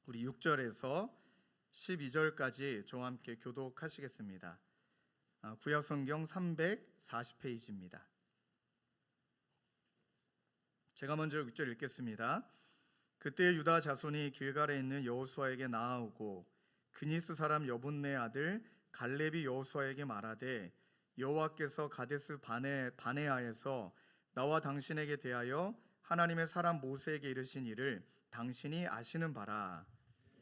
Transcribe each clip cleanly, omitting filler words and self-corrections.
우리 6절에서 12절까지 저와 함께 교독하시겠습니다. 구약성경 340페이지입니다. 제가 먼저 6절 읽겠습니다. 그때 유다 자손이 길갈에 있는 여호수아에게 나아오고 그니스 사람 여분네 아들 갈렙이 여호수아에게 말하되 여호와께서 가데스 바네아에서 나와 당신에게 대하여 하나님의 사람 모세에게 이르신 일을 당신이 아시는 바라.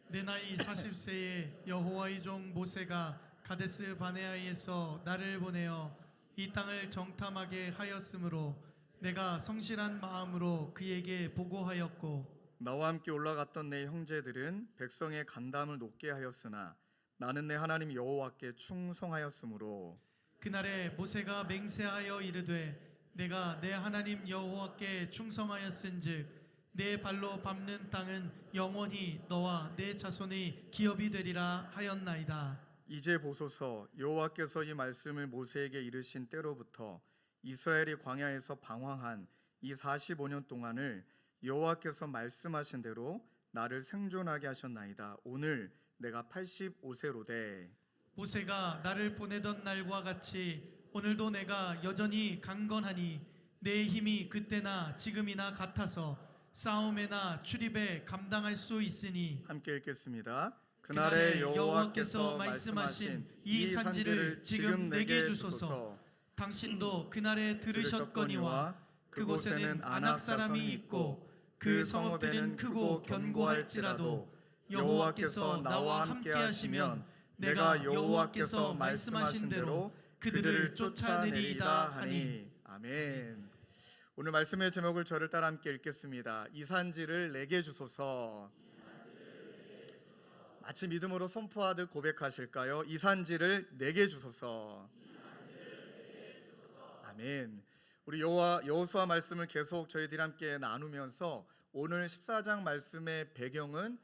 내 나이 40세에 여호와의 종 모세가 가데스 바네아에서 나를 보내어 이 땅을 정탐하게 하였으므로 내가 성실한 마음으로 그에게 보고하였고 나와 함께 올라갔던 내 형제들은 백성의 간담을 높게 하였으나 나는 내 하나님 여호와께 충성하였으므로 그날에 모세가 맹세하여 이르되 내가 내 하나님 여호와께 충성하였은즉 내 발로 밟는 땅은 영원히 너와 내 자손의 기업이 되리라 하였나이다. 이제 보소서 여호와께서 이 말씀을 모세에게 이르신 때로부터 이스라엘이 광야에서 방황한 이 45년 동안을 여호와께서 말씀하신 대로 나를 생존하게 하셨나이다. 오늘 내가 85세로되 모세가 나를 보내던 날과 같이 오늘도 내가 여전히 강건하니 내 힘이 그때나 지금이나 같아서 싸움에나 출입에 감당할 수 있으니 함께 읽겠습니다. 그날에 여호와께서 말씀하신 이 산지를 지금 내게 주소서. 당신도 그날에 들으셨거니와 그곳에는 아낙 사람이 있고 그 성읍들은 크고 견고할지라도 여호와께서 나와 함께 하시면 내가 여호와께서 말씀하신 대로 그들을 쫓아내리이다 하니. 아멘. 오늘 말씀의 제목을 저를 따라 함께 읽겠습니다. 이 산지를 내게 주소서. 마치 믿음으로 선포하듯 고백하실까요? 이 산지를 내게 주소서. 아멘. 우리 여호수아 말씀을 계속 저희들이 함께 나누면서 오늘 14장 말씀의 배경은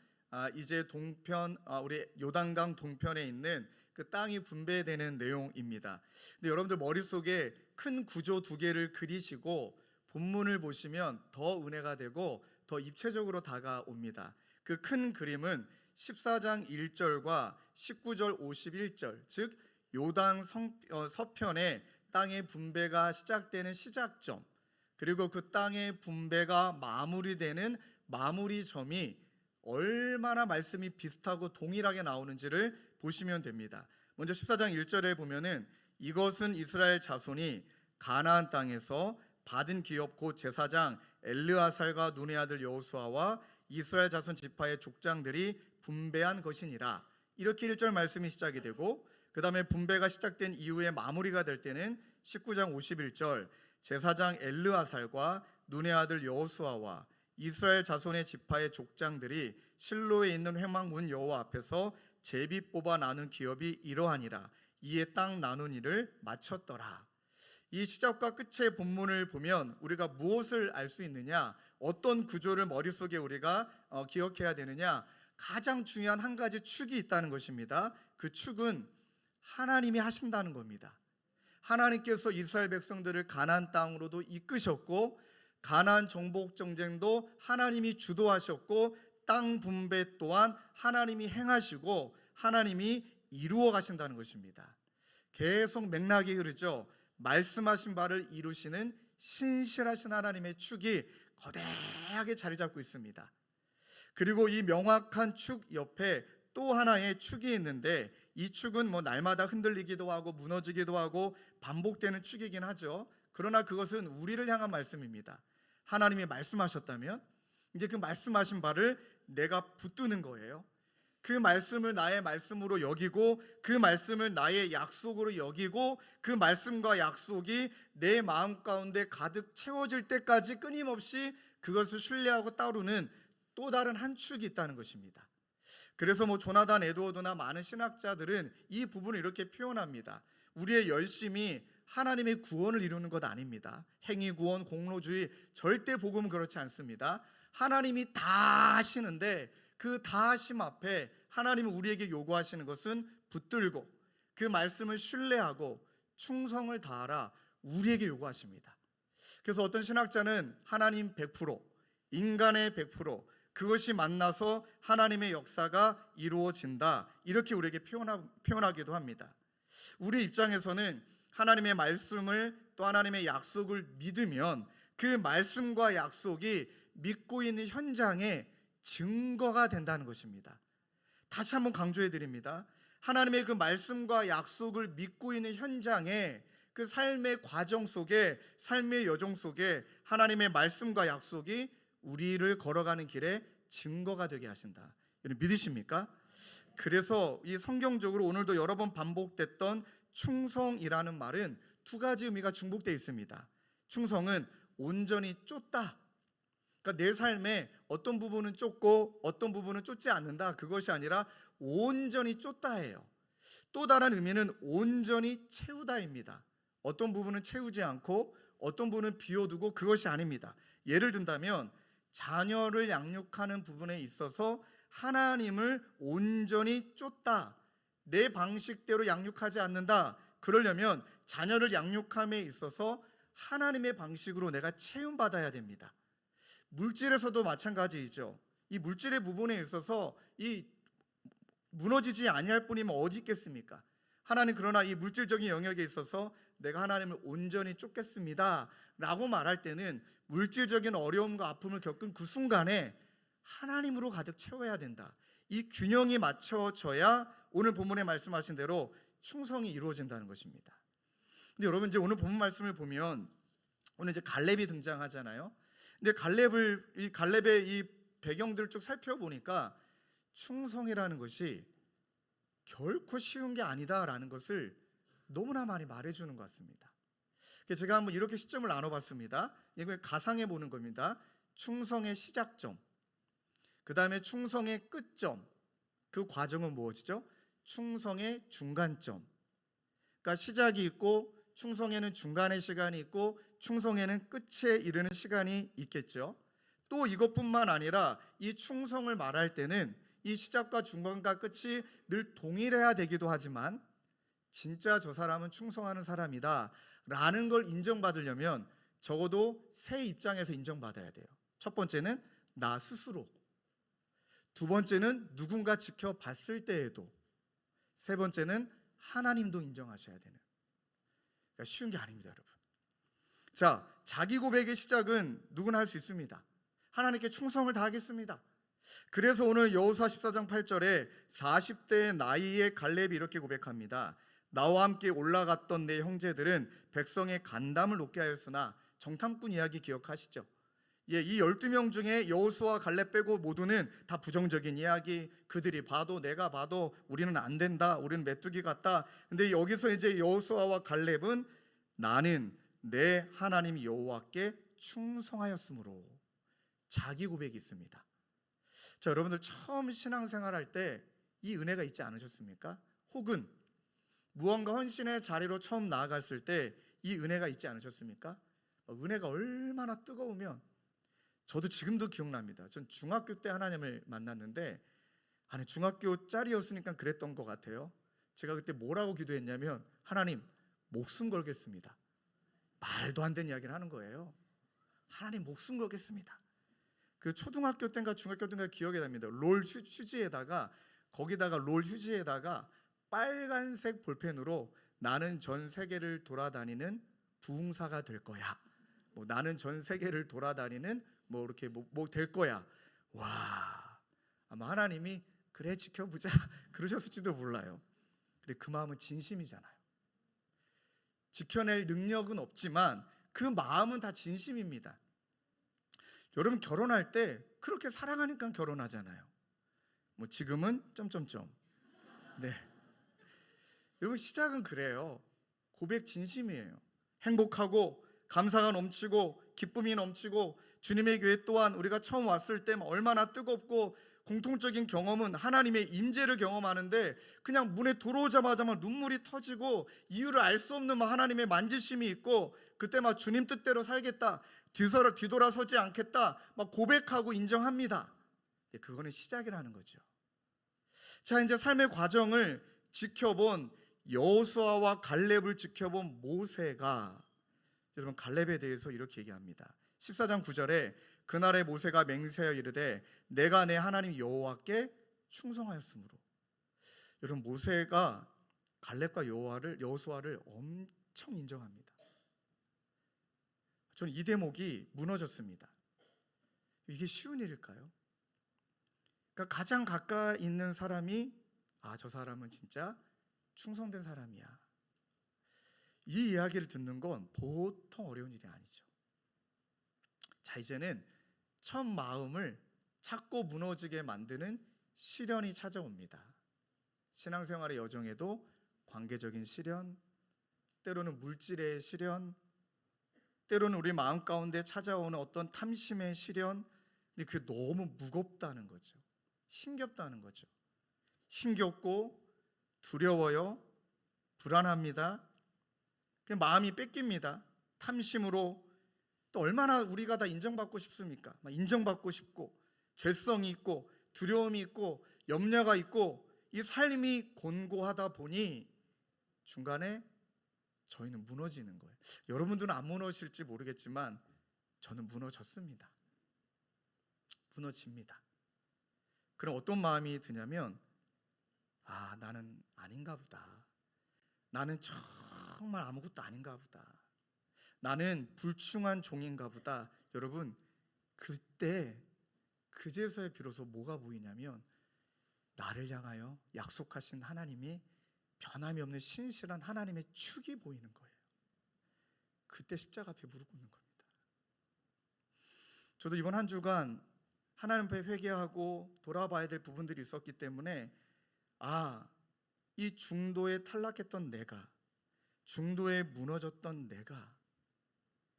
이제 동편 우리 요단강 동편에 있는 그 땅이 분배되는 내용입니다. 근데 여러분들 머릿속에 큰 구조 두 개를 그리시고 본문을 보시면 더 은혜가 되고 더 입체적으로 다가옵니다. 그 큰 그림은 14장 1절과 19절 51절, 즉 요단 서편의 땅의 분배가 시작되는 시작점, 그리고 그 땅의 분배가 마무리되는 마무리점이 얼마나 말씀이 비슷하고 동일하게 나오는지를 보시면 됩니다. 먼저 14장 1절에 보면은 이것은 이스라엘 자손이 가나안 땅에서 받은 기업 곧 제사장 엘르아살과 눈의 아들 여호수아와 이스라엘 자손 지파의 족장들이 분배한 것이니라. 이렇게 1절 말씀이 시작이 되고 그 다음에 분배가 시작된 이후에 마무리가 될 때는 19장 51절 제사장 엘르아살과 눈의 아들 여호수아와 이스라엘 자손의 지파의 족장들이 실로에 있는 회막문 여호와 앞에서 제비 뽑아 나눈 기업이 이러하니라. 이에 땅 나눈 일을 마쳤더라. 이 시작과 끝의 본문을 보면 우리가 무엇을 알 수 있느냐, 어떤 구조를 머릿속에 우리가 기억해야 되느냐, 가장 중요한 한 가지 축이 있다는 것입니다. 그 축은 하나님이 하신다는 겁니다. 하나님께서 이스라엘 백성들을 가나안 땅으로도 이끄셨고 가나안 정복 전쟁도 하나님이 주도하셨고 땅 분배 또한 하나님이 행하시고 하나님이 이루어 가신다는 것입니다. 계속 맥락이 흐르죠. 말씀하신 바를 이루시는 신실하신 하나님의 축이 거대하게 자리 잡고 있습니다. 그리고 이 명확한 축 옆에 또 하나의 축이 있는데 이 축은 날마다 흔들리기도 하고 무너지기도 하고 반복되는 축이긴 하죠. 그러나 그것은 우리를 향한 말씀입니다. 하나님이 말씀하셨다면 이제 그 말씀하신 바를 내가 붙드는 거예요. 그 말씀을 나의 말씀으로 여기고 그 말씀을 나의 약속으로 여기고 그 말씀과 약속이 내 마음 가운데 가득 채워질 때까지 끊임없이 그것을 신뢰하고 따르는 또 다른 한 축이 있다는 것입니다. 그래서 조나단 에드워드나 많은 신학자들은 이 부분을 이렇게 표현합니다. 우리의 열심이 하나님의 구원을 이루는 것 아닙니다. 행위 구원, 공로주의, 절대 복음은 그렇지 않습니다. 하나님이 다 하시는데 그 다 하심 앞에 하나님은 우리에게 요구하시는 것은 붙들고 그 말씀을 신뢰하고 충성을 다하라 우리에게 요구하십니다. 그래서 어떤 신학자는 하나님 100%, 인간의 100%, 그것이 만나서 하나님의 역사가 이루어진다. 이렇게 우리에게 표현하기도 합니다. 우리 입장에서는 하나님의 말씀을 또 하나님의 약속을 믿으면 그 말씀과 약속이 믿고 있는 현장에 증거가 된다는 것입니다. 다시 한번 강조해 드립니다. 하나님의 그 말씀과 약속을 믿고 있는 현장에 그 삶의 과정 속에, 삶의 여정 속에 하나님의 말씀과 약속이 우리를 걸어가는 길에 증거가 되게 하신다. 여러분 믿으십니까? 그래서 이 성경적으로 오늘도 여러 번 반복됐던 충성이라는 말은 두 가지 의미가 중복되어 있습니다. 충성은 온전히 쫓다. 그러니까 내 삶에 어떤 부분은 쫓고 어떤 부분은 쫓지 않는다. 그것이 아니라 온전히 쫓다예요. 또 다른 의미는 온전히 채우다입니다. 어떤 부분은 채우지 않고 어떤 부분은 비워두고 그것이 아닙니다. 예를 든다면 자녀를 양육하는 부분에 있어서 하나님을 온전히 쫓다. 내 방식대로 양육하지 않는다. 그러려면 자녀를 양육함에 있어서 하나님의 방식으로 내가 채움받아야 됩니다. 물질에서도 마찬가지이죠. 이 물질의 부분에 있어서 이 무너지지 아니할 뿐이면 어디 있겠습니까? 하나님 그러나 이 물질적인 영역에 있어서 내가 하나님을 온전히 쫓겠습니다 라고 말할 때는 물질적인 어려움과 아픔을 겪은 그 순간에 하나님으로 가득 채워야 된다. 이 균형이 맞춰져야 오늘 본문에 말씀하신 대로 충성이 이루어진다는 것입니다. 근데 여러분 이제 오늘 본문 말씀을 보면 오늘 이제 갈렙이 등장하잖아요. 근데 갈렙의 이 배경들을 쭉 살펴보니까 충성이라는 것이 결코 쉬운 게 아니다라는 것을 너무나 많이 말해주는 것 같습니다. 제가 한번 이렇게 시점을 나눠봤습니다. 이거 가상해 보는 겁니다. 충성의 시작점, 그 다음에 충성의 끝점, 그 과정은 무엇이죠? 충성의 중간점. 그러니까 시작이 있고 충성에는 중간의 시간이 있고 충성에는 끝에 이르는 시간이 있겠죠. 또 이것뿐만 아니라 이 충성을 말할 때는 이 시작과 중간과 끝이 늘 동일해야 되기도 하지만 진짜 저 사람은 충성하는 사람이다 라는 걸 인정받으려면 적어도 세 입장에서 인정받아야 돼요. 첫 번째는 나 스스로, 두 번째는 누군가 지켜봤을 때에도, 세 번째는 하나님도 인정하셔야 되는. 그러니까 쉬운 게 아닙니다, 여러분. 자, 자기 고백의 시작은 누구나 할 수 있습니다. 하나님께 충성을 다하겠습니다. 그래서 오늘 여호수아 14장 8절에 40대 나이의 갈렙이 이렇게 고백합니다. 나와 함께 올라갔던 내 형제들은 백성의 간담을 높게 하였으나, 정탐꾼 이야기 기억하시죠? 예, 이 12명 중에 여호수아 갈렙 빼고 모두는 다 부정적인 이야기, 그들이 봐도 내가 봐도 우리는 안 된다, 우리는 메뚜기 같다. 근데 여기서 이제 여호수아와 갈렙은 나는 내 하나님 여호와께 충성하였으므로 자기 고백이 있습니다. 자, 여러분들 처음 신앙생활 할 때 이 은혜가 있지 않으셨습니까? 혹은 무언가 헌신의 자리로 처음 나아갔을 때 이 은혜가 있지 않으셨습니까? 은혜가 얼마나 뜨거우면, 저도 지금도 기억납니다. 전 중학교 때 하나님을 만났는데, 아니 중학교 짤이었으니까 그랬던 것 같아요. 제가 그때 뭐라고 기도했냐면, 하나님 목숨 걸겠습니다. 말도 안 되는 이야기를 하는 거예요. 하나님 목숨 걸겠습니다. 그 초등학교 때인가 중학교 때인가 기억이 납니다. 롤 휴지에다가, 거기다가 롤 휴지에다가 빨간색 볼펜으로 나는 전 세계를 돌아다니는 부흥사가 될 거야, 뭐 나는 전 세계를 돌아다니는 뭐 이렇게 뭐 될 거야. 와, 아마 하나님이 그래 지켜보자 그러셨을지도 몰라요. 근데 그 마음은 진심이잖아요. 지켜낼 능력은 없지만 그 마음은 다 진심입니다. 여러분 결혼할 때 그렇게 사랑하니까 결혼하잖아요. 뭐 지금은 점점점. 네. 여러분 시작은 그래요. 고백 진심이에요. 행복하고 감사가 넘치고 기쁨이 넘치고, 주님의 교회 또한 우리가 처음 왔을 때 얼마나 뜨겁고, 공통적인 경험은 하나님의 임재를 경험하는데 그냥 문에 들어오자마자 막 눈물이 터지고 이유를 알 수 없는 막 하나님의 만지심이 있고, 그때 막 주님 뜻대로 살겠다, 뒤돌아서지 않겠다 막 고백하고 인정합니다. 그거는 시작이라는 거죠. 자, 이제 삶의 과정을 지켜본 여호수아와 갈렙을 지켜본 모세가, 여러분 갈렙에 대해서 이렇게 얘기합니다. 14장 9절에 그날에 모세가 맹세하여 이르되 내가 내 하나님 여호와께 충성하였으므로. 여러분, 모세가 갈렙과 여호수아를 엄청 인정합니다. 저는 이 대목이 무너졌습니다. 이게 쉬운 일일까요? 그러니까 가장 가까이 있는 사람이 저 사람은 진짜 충성된 사람이야. 이 이야기를 듣는 건 보통 어려운 일이 아니죠. 자, 이제는 첫 마음을 찾고 무너지게 만드는 시련이 찾아옵니다. 신앙생활의 여정에도 관계적인 시련, 때로는 물질의 시련, 때로는 우리 마음 가운데 찾아오는 어떤 탐심의 시련, 근데 그게 너무 무겁다는 거죠. 힘겹다는 거죠. 힘겹고 두려워요. 불안합니다. 마음이 뺏깁니다. 탐심으로. 또 얼마나 우리가 다 인정받고 싶습니까? 인정받고 싶고, 죄성이 있고, 두려움이 있고, 염려가 있고, 이 삶이 곤고하다 보니 중간에 저희는 무너지는 거예요. 여러분들은 안 무너질지 모르겠지만 저는 무너졌습니다. 무너집니다. 그럼 어떤 마음이 드냐면 나는 아닌가 보다. 나는 정말 아무것도 아닌가 보다. 나는 불충한 종인가 보다. 여러분, 그때 그제서야 비로소 뭐가 보이냐면 나를 향하여 약속하신 하나님이 변함이 없는 신실한 하나님의 축이 보이는 거예요. 그때 십자가 앞에 무릎 꿇는 겁니다. 저도 이번 한 주간 하나님 앞에 회개하고 돌아봐야 될 부분들이 있었기 때문에 이 중도에 탈락했던 내가, 중도에 무너졌던 내가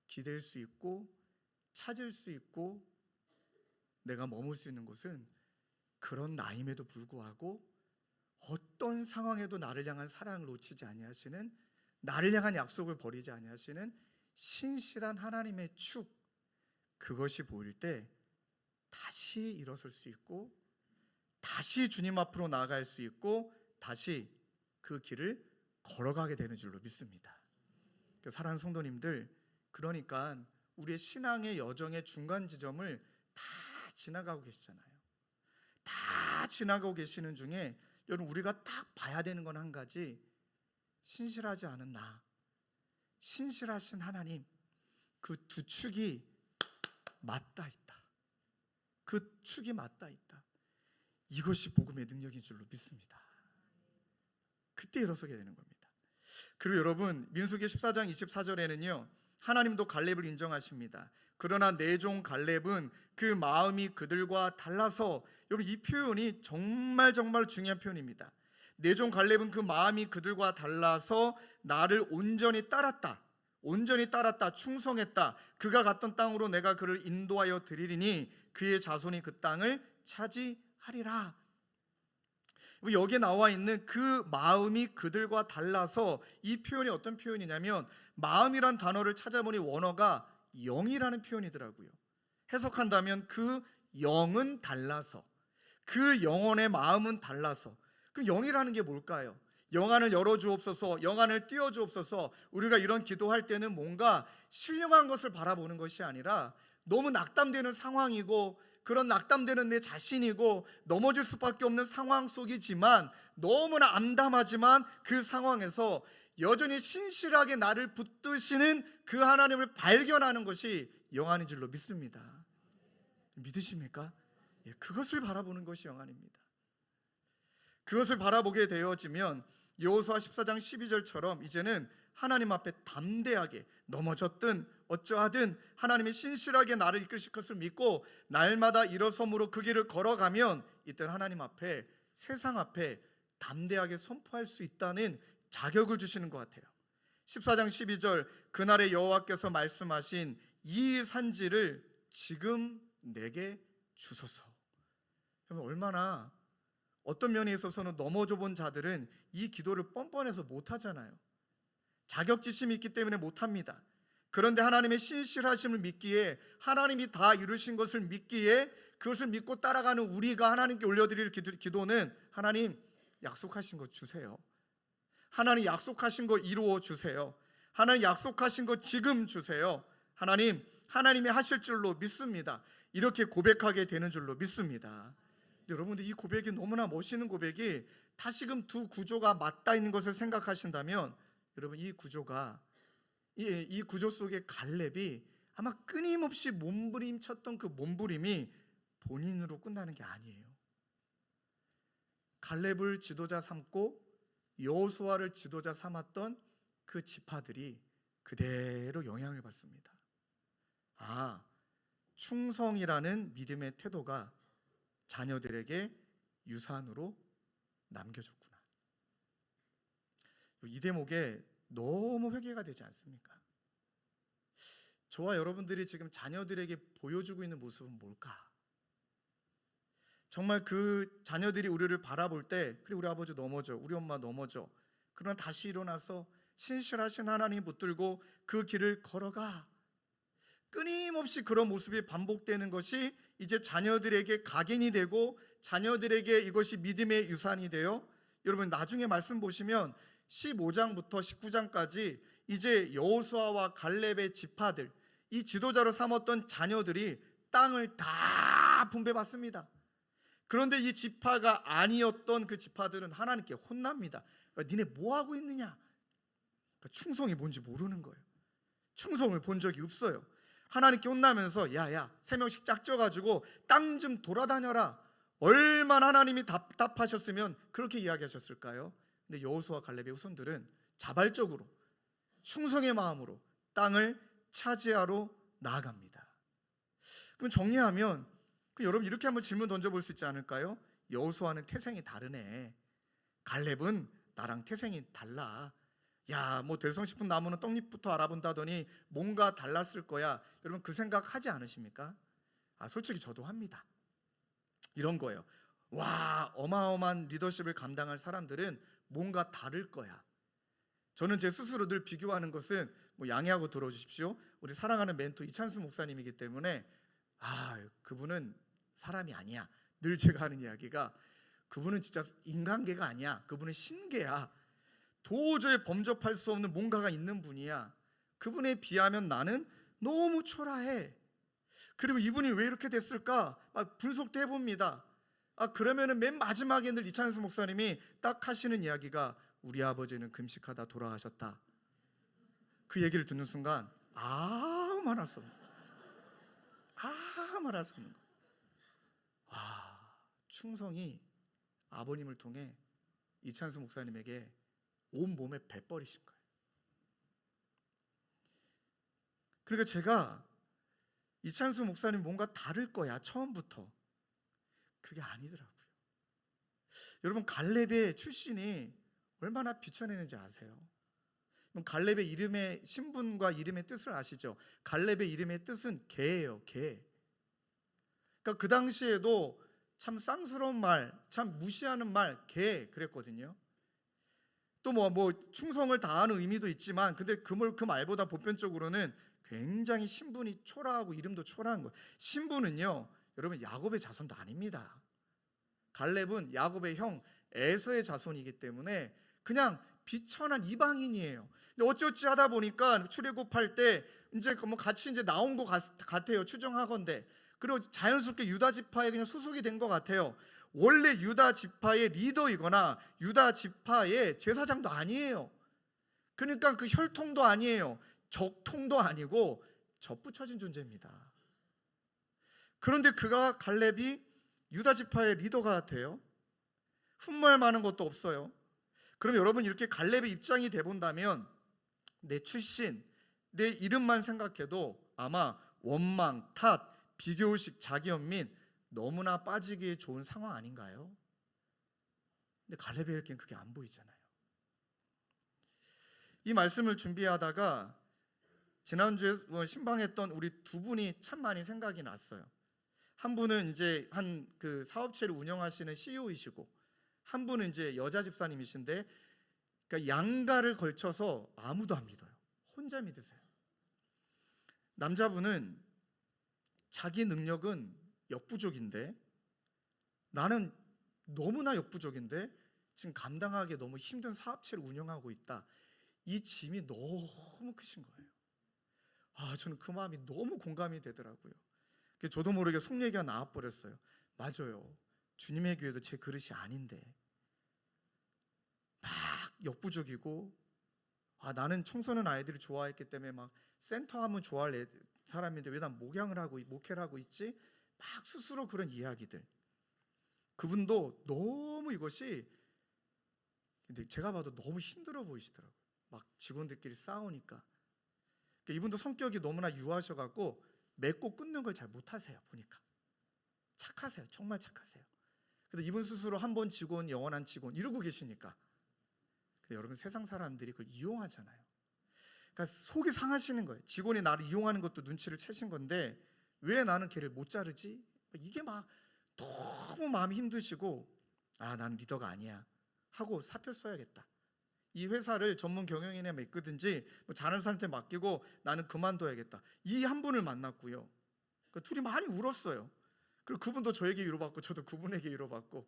기댈 수 있고 찾을 수 있고 내가 머물 수 있는 곳은 그런 나임에도 불구하고 어떤 상황에도 나를 향한 사랑을 놓치지 아니하시는, 나를 향한 약속을 버리지 아니하시는 신실한 하나님의 축, 그것이 보일 때 다시 일어설 수 있고 다시 주님 앞으로 나아갈 수 있고 다시 그 길을 걸어가게 되는 줄로 믿습니다. 사랑하는 성도님들, 그러니까 우리의 신앙의 여정의 중간 지점을 다 지나가고 계시잖아요. 다 지나가고 계시는 중에 여러분, 우리가 딱 봐야 되는 건 한 가지, 신실하지 않은 나, 신실하신 하나님, 그 두 축이 맞닿아 있다. 그 축이 맞닿아 있다. 이것이 복음의 능력인 줄로 믿습니다. 그때 일어서게 되는 겁니다. 그리고 여러분, 민수기 14장 24절에는요 하나님도 갈렙을 인정하십니다. 그러나 내 종 갈렙은 그 마음이 그들과 달라서, 여러분 이 표현이 정말 중요한 표현입니다. 내 종 갈렙은 그 마음이 그들과 달라서 나를 온전히 따랐다. 온전히 따랐다. 충성했다. 그가 갔던 땅으로 내가 그를 인도하여 드리리니 그의 자손이 그 땅을 차지하리라. 여기에 나와 있는 그 마음이 그들과 달라서, 이 표현이 어떤 표현이냐면 마음이란 단어를 찾아보니 원어가 영이라는 표현이더라고요. 해석한다면 그 영은 달라서, 그 영혼의 마음은 달라서. 그럼 영이라는 게 뭘까요? 영안을 열어주옵소서, 영안을 띄워주옵소서. 우리가 이런 기도할 때는 뭔가 신령한 것을 바라보는 것이 아니라 너무 낙담되는 상황이고, 그런 낙담되는 내 자신이고 넘어질 수밖에 없는 상황 속이지만, 너무나 암담하지만 그 상황에서 여전히 신실하게 나를 붙드시는 그 하나님을 발견하는 것이 영안인 줄로 믿습니다. 믿으십니까? 그것을 바라보는 것이 영안입니다. 그것을 바라보게 되어지면 여호수아 14장 12절처럼 이제는 하나님 앞에 담대하게, 넘어졌든 어쩌하든 하나님이 신실하게 나를 이끄실 것을 믿고 날마다 일어섬으로 그 길을 걸어가면 이때는 하나님 앞에, 세상 앞에 담대하게 선포할 수 있다는 자격을 주시는 것 같아요. 14장 12절, 그날에 여호와께서 말씀하신 이 산지를 지금 내게 주소서. 얼마나, 어떤 면에 있어서는 넘어져 본 자들은 이 기도를 뻔뻔해서 못하잖아요. 자격지심이 있기 때문에 못합니다. 그런데 하나님의 신실하심을 믿기에, 하나님이 다 이루신 것을 믿기에, 그것을 믿고 따라가는 우리가 하나님께 올려드릴 기도는, 하나님 약속하신 것 주세요. 하나님 약속하신 거 이루어 주세요. 하나님 약속하신 거 지금 주세요. 하나님이 하실 줄로 믿습니다. 이렇게 고백하게 되는 줄로 믿습니다. 여러분들, 이 고백이 너무나 멋있는 고백이 다시금 두 구조가 맞닿아 있는 것을 생각하신다면, 여러분, 이 구조가 이 구조 속의 갈렙이 아마 끊임없이 몸부림쳤던 그 몸부림이 본인으로 끝나는 게 아니에요. 갈렙을 지도자 삼고 여호수아를 지도자 삼았던 그 지파들이 그대로 영향을 받습니다. 아, 충성이라는 믿음의 태도가 자녀들에게 유산으로 남겨졌구나. 이 대목에 너무 회개가 되지 않습니까? 저와 여러분들이 지금 자녀들에게 보여주고 있는 모습은 뭘까? 정말 그 자녀들이 우리를 바라볼 때, 그래, 우리 아버지 넘어져, 우리 엄마 넘어져, 그러나 다시 일어나서 신실하신 하나님 붙들고 그 길을 걸어가. 끊임없이 그런 모습이 반복되는 것이 이제 자녀들에게 각인이 되고 자녀들에게 이것이 믿음의 유산이 되어, 여러분 나중에 말씀 보시면 15장부터 19장까지 이제 여호수아와 갈렙의 지파들, 이 지도자로 삼았던 자녀들이 땅을 다 분배받습니다. 그런데 이 지파가 아니었던 그 지파들은 하나님께 혼납니다. 니네 뭐 하고 있느냐? 충성이 뭔지 모르는 거예요. 충성을 본 적이 없어요. 하나님께 혼나면서 야야 3명씩 짝져가지고 땅 좀 돌아다녀라. 얼마나 하나님이 답답하셨으면 그렇게 이야기하셨을까요? 근데 여호수아 갈렙의 후손들은 자발적으로 충성의 마음으로 땅을 차지하러 나아갑니다. 그럼 정리하면 여러분 이렇게 한번 질문 던져볼 수 있지 않을까요? 여호수아는 태생이 다르네. 갈렙은 나랑 태생이 달라. 야, 뭐 될성 싶은 나무는 떡잎부터 알아본다더니 뭔가 달랐을 거야. 여러분 그 생각 하지 않으십니까? 솔직히 저도 합니다. 이런 거예요. 와, 어마어마한 리더십을 감당할 사람들은 뭔가 다를 거야. 저는 제 스스로 늘 비교하는 것은 양해하고 들어주십시오. 우리 사랑하는 멘토 이찬수 목사님이기 때문에 그분은 사람이 아니야. 늘 제가 하는 이야기가 그분은 진짜 인간계가 아니야. 그분은 신계야. 도저히 범접할 수 없는 뭔가가 있는 분이야. 그분에 비하면 나는 너무 초라해. 그리고 이분이 왜 이렇게 됐을까? 분석도 해봅니다. 그러면은 맨 마지막에 늘 이찬수 목사님이 딱 하시는 이야기가 우리 아버지는 금식하다 돌아가셨다. 그 얘기를 듣는 순간 아무 말 할 수 없는 거예요. 아무 말 할 수 없는 거예요. 충성이 아버님을 통해 이찬수 목사님에게 온 몸에 배버리신 거예요. 그러니까 제가 이찬수 목사님 뭔가 다를 거야 처음부터. 그게 아니더라고요. 여러분 갈렙의 출신이 얼마나 비춰내는지 아세요? 갈렙의 이름의 신분과 이름의 뜻을 아시죠? 갈렙의 이름의 뜻은 개예요. 개. 그러니까 그 당시에도 참 쌍스러운 말, 참 무시하는 말, 개 그랬거든요. 또 뭐 충성을 다하는 의미도 있지만, 근데 그 말보다 보편적으로는 굉장히 신분이 초라하고 이름도 초라한 거예요. 신분은요, 여러분 야곱의 자손도 아닙니다. 갈렙은 야곱의 형 에서의 자손이기 때문에 그냥 비천한 이방인이에요. 근데 어찌어찌 하다 보니까 출애굽할 때 이제 같이 이제 나온 것 같아요. 추정하건대. 그리고 자연스럽게 유다 지파에 그냥 수속이 된 것 같아요. 원래 유다 지파의 리더이거나 유다 지파의 제사장도 아니에요. 그러니까 그 혈통도 아니에요. 적통도 아니고 접붙여진 존재입니다. 그런데 그가 갈렙이 유다 지파의 리더가 돼요. 흠모할 만한 것도 없어요. 그럼 여러분 이렇게 갈렙의 입장이 돼 본다면 내 출신, 내 이름만 생각해도 아마 원망, 탓, 비교의식, 자기연민 너무나 빠지기 좋은 상황 아닌가요? 근데 갈렙에게는 그게 안 보이잖아요. 이 말씀을 준비하다가 지난주에 신방했던 우리 두 분이 참 많이 생각이 났어요. 한 분은 이제 한 그 사업체를 운영하시는 CEO이시고, 한 분은 이제 여자 집사님이신데, 그러니까 양가를 걸쳐서 아무도 안 믿어요. 혼자 믿으세요. 남자분은 자기 능력은 역부족인데, 나는 너무나 역부족인데 지금 감당하기 너무 힘든 사업체를 운영하고 있다. 이 짐이 너무 크신 거예요. 저는 그 마음이 너무 공감이 되더라고요. 저도 모르게 속 얘기가 나와버렸어요. 맞아요. 주님의 교회도 제 그릇이 아닌데 막 역부족이고, 나는 청소년 아이들이 좋아했기 때문에 막 센터 하면 좋아할 사람인데 왜 난 목회를 하고 있지? 막 스스로 그런 이야기들. 그분도 너무 이것이, 근데 제가 봐도 너무 힘들어 보이시더라고요. 막 직원들끼리 싸우니까. 이분도 성격이 너무나 유하셔갖고 맺고 끊는 걸 잘 못하세요. 보니까 착하세요. 정말 착하세요. 근데 이분 스스로 한 번 직원, 영원한 직원 이러고 계시니까. 근데 여러분, 세상 사람들이 그걸 이용하잖아요. 그러니까 속이 상하시는 거예요. 직원이 나를 이용하는 것도 눈치를 채신 건데 왜 나는 걔를 못 자르지? 이게 막 너무 마음이 힘드시고, 나는 리더가 아니야 하고 사표 써야겠다. 이 회사를 전문 경영인에 맡기든지 잘하는 사람한테 맡기고 나는 그만둬야겠다. 이 한 분을 만났고요. 둘이 많이 울었어요. 그리고 그분도 저에게 위로받고 저도 그분에게 위로받고,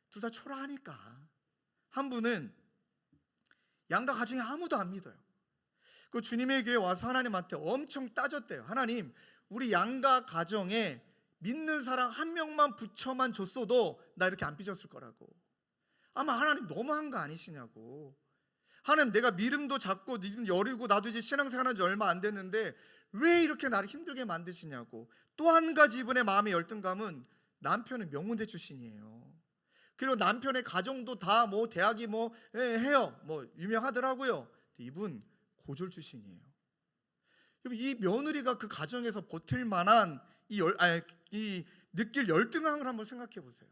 둘 다 초라하니까. 한 분은 양가 가정에 아무도 안 믿어요. 그 주님의 교회에 와서 하나님한테 엄청 따졌대요. 하나님, 우리 양가 가정에 믿는 사람 한 명만 부처만 줬어도 나 이렇게 안 삐졌을 거라고. 아마 하나님 너무한 거 아니시냐고. 하나님, 내가 믿음도 작고 믿음 여리고 나도 이제 신앙생활한 지 얼마 안 됐는데 왜 이렇게 나를 힘들게 만드시냐고. 또 한 가지 이분의 마음의 열등감은 남편은 명문대 출신이에요. 그리고 남편의 가정도 다 대학이 해요. 유명하더라고요. 이분 고졸 출신이에요. 이 며느리가 그 가정에서 버틸 만한 이 느낄 열등함을 한번 생각해 보세요.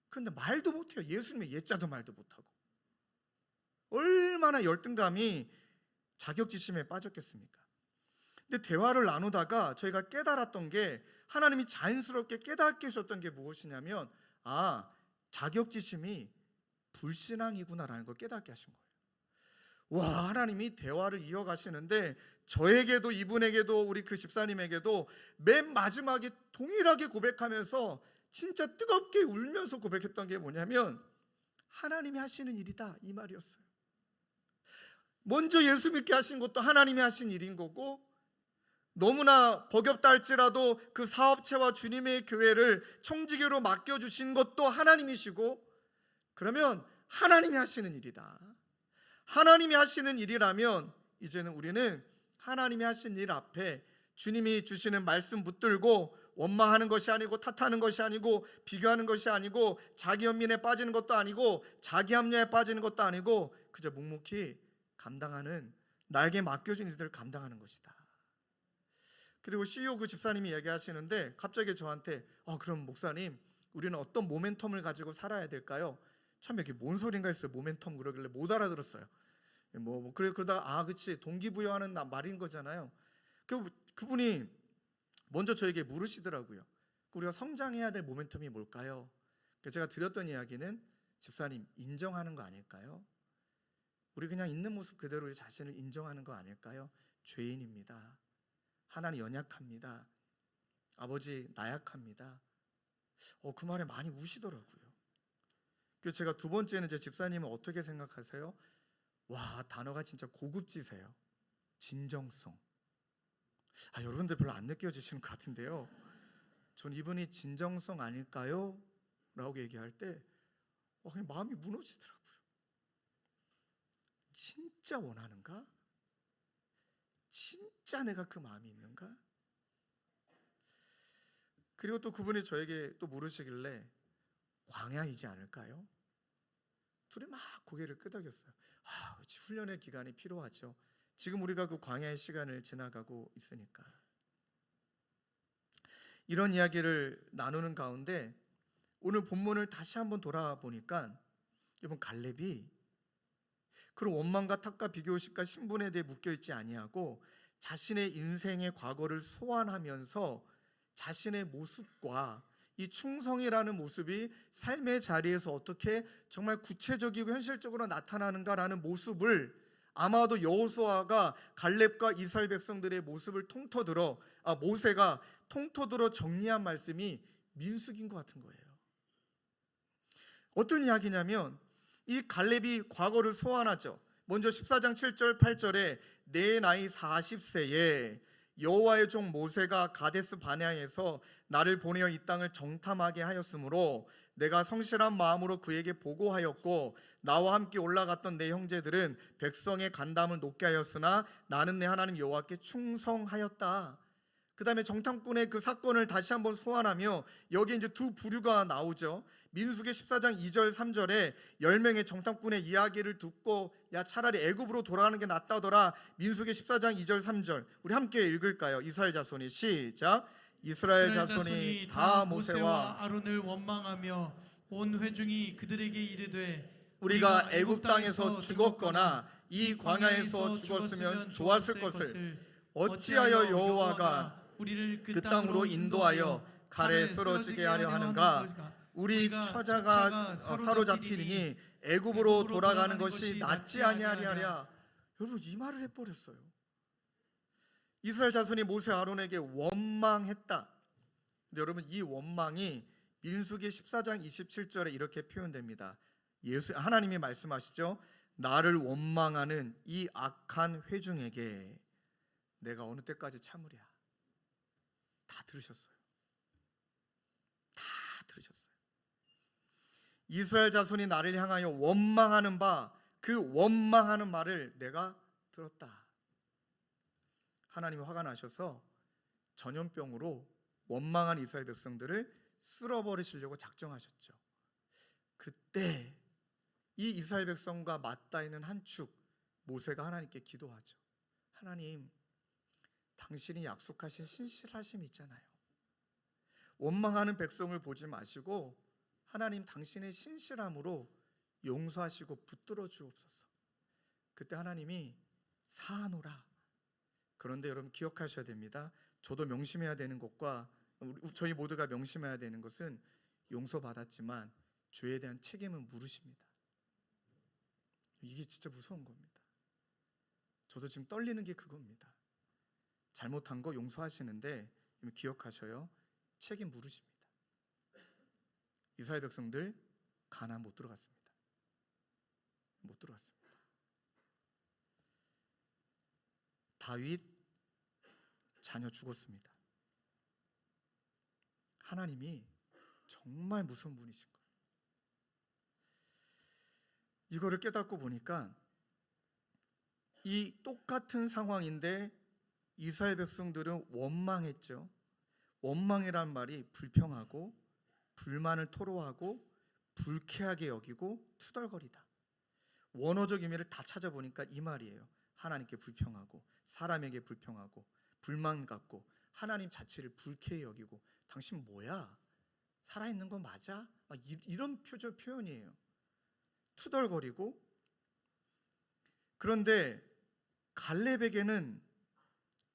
그런데 말도 못해요. 예수님의 예자도 말도 못하고. 얼마나 열등감이 자격지심에 빠졌겠습니까? 근데 대화를 나누다가 저희가 깨달았던 게, 하나님이 자연스럽게 깨닫게 하셨던 게 무엇이냐면, 자격지심이 불신앙이구나라는 걸 깨닫게 하신 거예요. 와, 하나님이 대화를 이어가시는데 저에게도 이분에게도 우리 그 집사님에게도 맨 마지막에 동일하게 고백하면서 진짜 뜨겁게 울면서 고백했던 게 뭐냐면, 하나님이 하시는 일이다, 이 말이었어요. 먼저 예수 믿게 하신 것도 하나님이 하신 일인 거고, 너무나 버겁다 할지라도 그 사업체와 주님의 교회를 청지기로 맡겨주신 것도 하나님이시고, 그러면 하나님이 하시는 일이다. 하나님이 하시는 일이라면 이제는 우리는 하나님이 하신 일 앞에 주님이 주시는 말씀 붙들고 원망하는 것이 아니고 탓하는 것이 아니고 비교하는 것이 아니고 자기 연민에 빠지는 것도 아니고 자기 합리화에 빠지는 것도 아니고 그저 묵묵히 감당하는, 나에게 맡겨진 일들을 감당하는 것이다. 그리고 CEO 그 집사님이 얘기하시는데 갑자기 저한테 그럼 목사님, 우리는 어떤 모멘텀을 가지고 살아야 될까요? 참 이게 뭔 소린가 했어요. 모멘텀 그러길래 못 알아들었어요. 그러다가 그치, 동기부여하는 말인 거잖아요. 그분이 먼저 저에게 물으시더라고요. 우리가 성장해야 될 모멘텀이 뭘까요? 제가 드렸던 이야기는, 집사님, 인정하는 거 아닐까요? 우리 그냥 있는 모습 그대로 우리 자신을 인정하는 거 아닐까요? 죄인입니다. 하나님 연약합니다. 아버지 나약합니다. 그 말에 많이 우시더라고요. 그래서 제가 두 번째는 제 집사님은 어떻게 생각하세요? 와, 단어가 진짜 고급지세요. 진정성. 여러분들 별로 안 느껴지시는 것 같은데요. 전 이분이 진정성 아닐까요? 라고 얘기할 때 그냥 마음이 무너지더라고요. 진짜 원하는가? 진짜 내가 그 마음이 있는가? 그리고 또 그분이 저에게 또 물으시길래 광야이지 않을까요? 둘이 막 고개를 끄덕였어요. 그렇지, 훈련의 기간이 필요하죠. 지금 우리가 그 광야의 시간을 지나가고 있으니까. 이런 이야기를 나누는 가운데 오늘 본문을 다시 한번 돌아보니까 이번 갈렙이 그런 원망과 탓과 비교의식과 신분에 대해 묶여있지 아니하고 자신의 인생의 과거를 소환하면서 자신의 모습과 이 충성이라는 모습이 삶의 자리에서 어떻게 정말 구체적이고 현실적으로 나타나는가라는 모습을, 아마도 여호수아가 갈렙과 이스라엘 백성들의 모습을 모세가 통터들어 정리한 말씀이 민수기인 것 같은 거예요. 어떤 이야기냐면, 이 갈렙이 과거를 소환하죠. 먼저 14장 7절 8절에 내 나이 40세에 여호와의 종 모세가 가데스 바네아에서 나를 보내어 이 땅을 정탐하게 하였으므로 내가 성실한 마음으로 그에게 보고하였고 나와 함께 올라갔던 내 형제들은 백성의 간담을 높게 하였으나 나는 내 하나님 여호와께 충성하였다. 그 다음에 정탐꾼의 그 사건을 다시 한번 소환하며 여기 이제 두 부류가 나오죠. 민수기 14장 2절 3절에 10명의 정탐꾼의 이야기를 듣고 야 차라리 애굽으로 돌아가는 게 낫다더라. 민수기 14장 2절 3절 우리 함께 읽을까요? 이스라엘 자손이 시작. 이스라엘 자손이 다 모세와 아론을 원망하며 온 회중이 그들에게 이르되 우리가 애굽 땅에서 죽었거나 이 광야에서 죽었으면 좋았을 것을 어찌하여 여호와가 우리를 그 땅으로 인도하여 칼에 쓰러지게 하려 하는가? 우리 처자가 사로잡히니 애굽으로 돌아가는 것이 낫지 아니하리하랴. 여러분 이 말을 해버렸어요. 이스라엘 자손이 모세 아론에게 원망했다. 근데 여러분 이 원망이 민수기 14장 27절에 이렇게 표현됩니다. 하나님이 말씀하시죠. 나를 원망하는 이 악한 회중에게 내가 어느 때까지 참으랴. 다 들으셨어요. 다 들으셨어요. 이스라엘 자손이 나를 향하여 원망하는 바, 그 원망하는 말을 내가 들었다. 하나님이 화가 나셔서 전염병으로 원망한 이스라엘 백성들을 쓸어버리시려고 작정하셨죠. 그때 이 이스라엘 백성과 맞닿아 있는 한 축 모세가 하나님께 기도하죠. 하나님, 당신이 약속하신 신실하심이 있잖아요. 원망하는 백성을 보지 마시고 하나님 당신의 신실함으로 용서하시고 붙들어 주옵소서. 그때 하나님이 사하노라. 그런데 여러분 기억하셔야 됩니다. 저도 명심해야 되는 것과 저희 모두가 명심해야 되는 것은 용서받았지만 죄에 대한 책임은 물으십니다. 이게 진짜 무서운 겁니다. 저도 지금 떨리는 게 그겁니다. 잘못한 거 용서하시는데 기억하셔요. 책임 물으십니다. 이스라엘 백성들 가나안 못 들어갔습니다. 못 들어갔습니다. 다윗 자녀 죽었습니다. 하나님이 정말 무서운 분이신 거예요. 이거를 깨닫고 보니까 이 똑같은 상황인데 이스라엘 백성들은 원망했죠. 원망이란 말이 불평하고 불만을 토로하고 불쾌하게 여기고 투덜거리다. 원어적 의미를 다 찾아보니까 이 말이에요. 하나님께 불평하고 사람에게 불평하고 불만 갖고 하나님 자체를 불쾌히 여기고 당신 뭐야? 살아있는 거 맞아? 이런 표현이에요. 투덜거리고. 그런데 갈렙에게는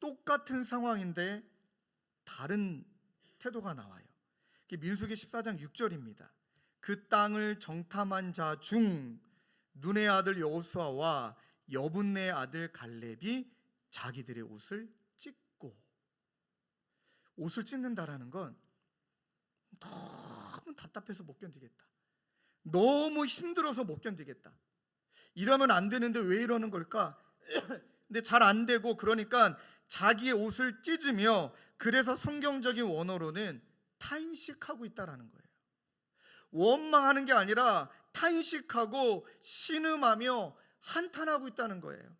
똑같은 상황인데 다른 태도가 나와요. 민수기 14장 6절입니다. 그 땅을 정탐한 자 중 눈의 아들 여호수아와 여분네의 아들 갈렙이 자기들의 옷을 찢고, 옷을 찢는다라는 건 너무 답답해서 못 견디겠다, 너무 힘들어서 못 견디겠다, 이러면 안 되는데 왜 이러는 걸까? 근데 잘 안 되고, 그러니까 자기의 옷을 찢으며, 그래서 성경적인 원어로는 탄식하고 있다라는 거예요. 원망하는 게 아니라 탄식하고 신음하며 한탄하고 있다는 거예요.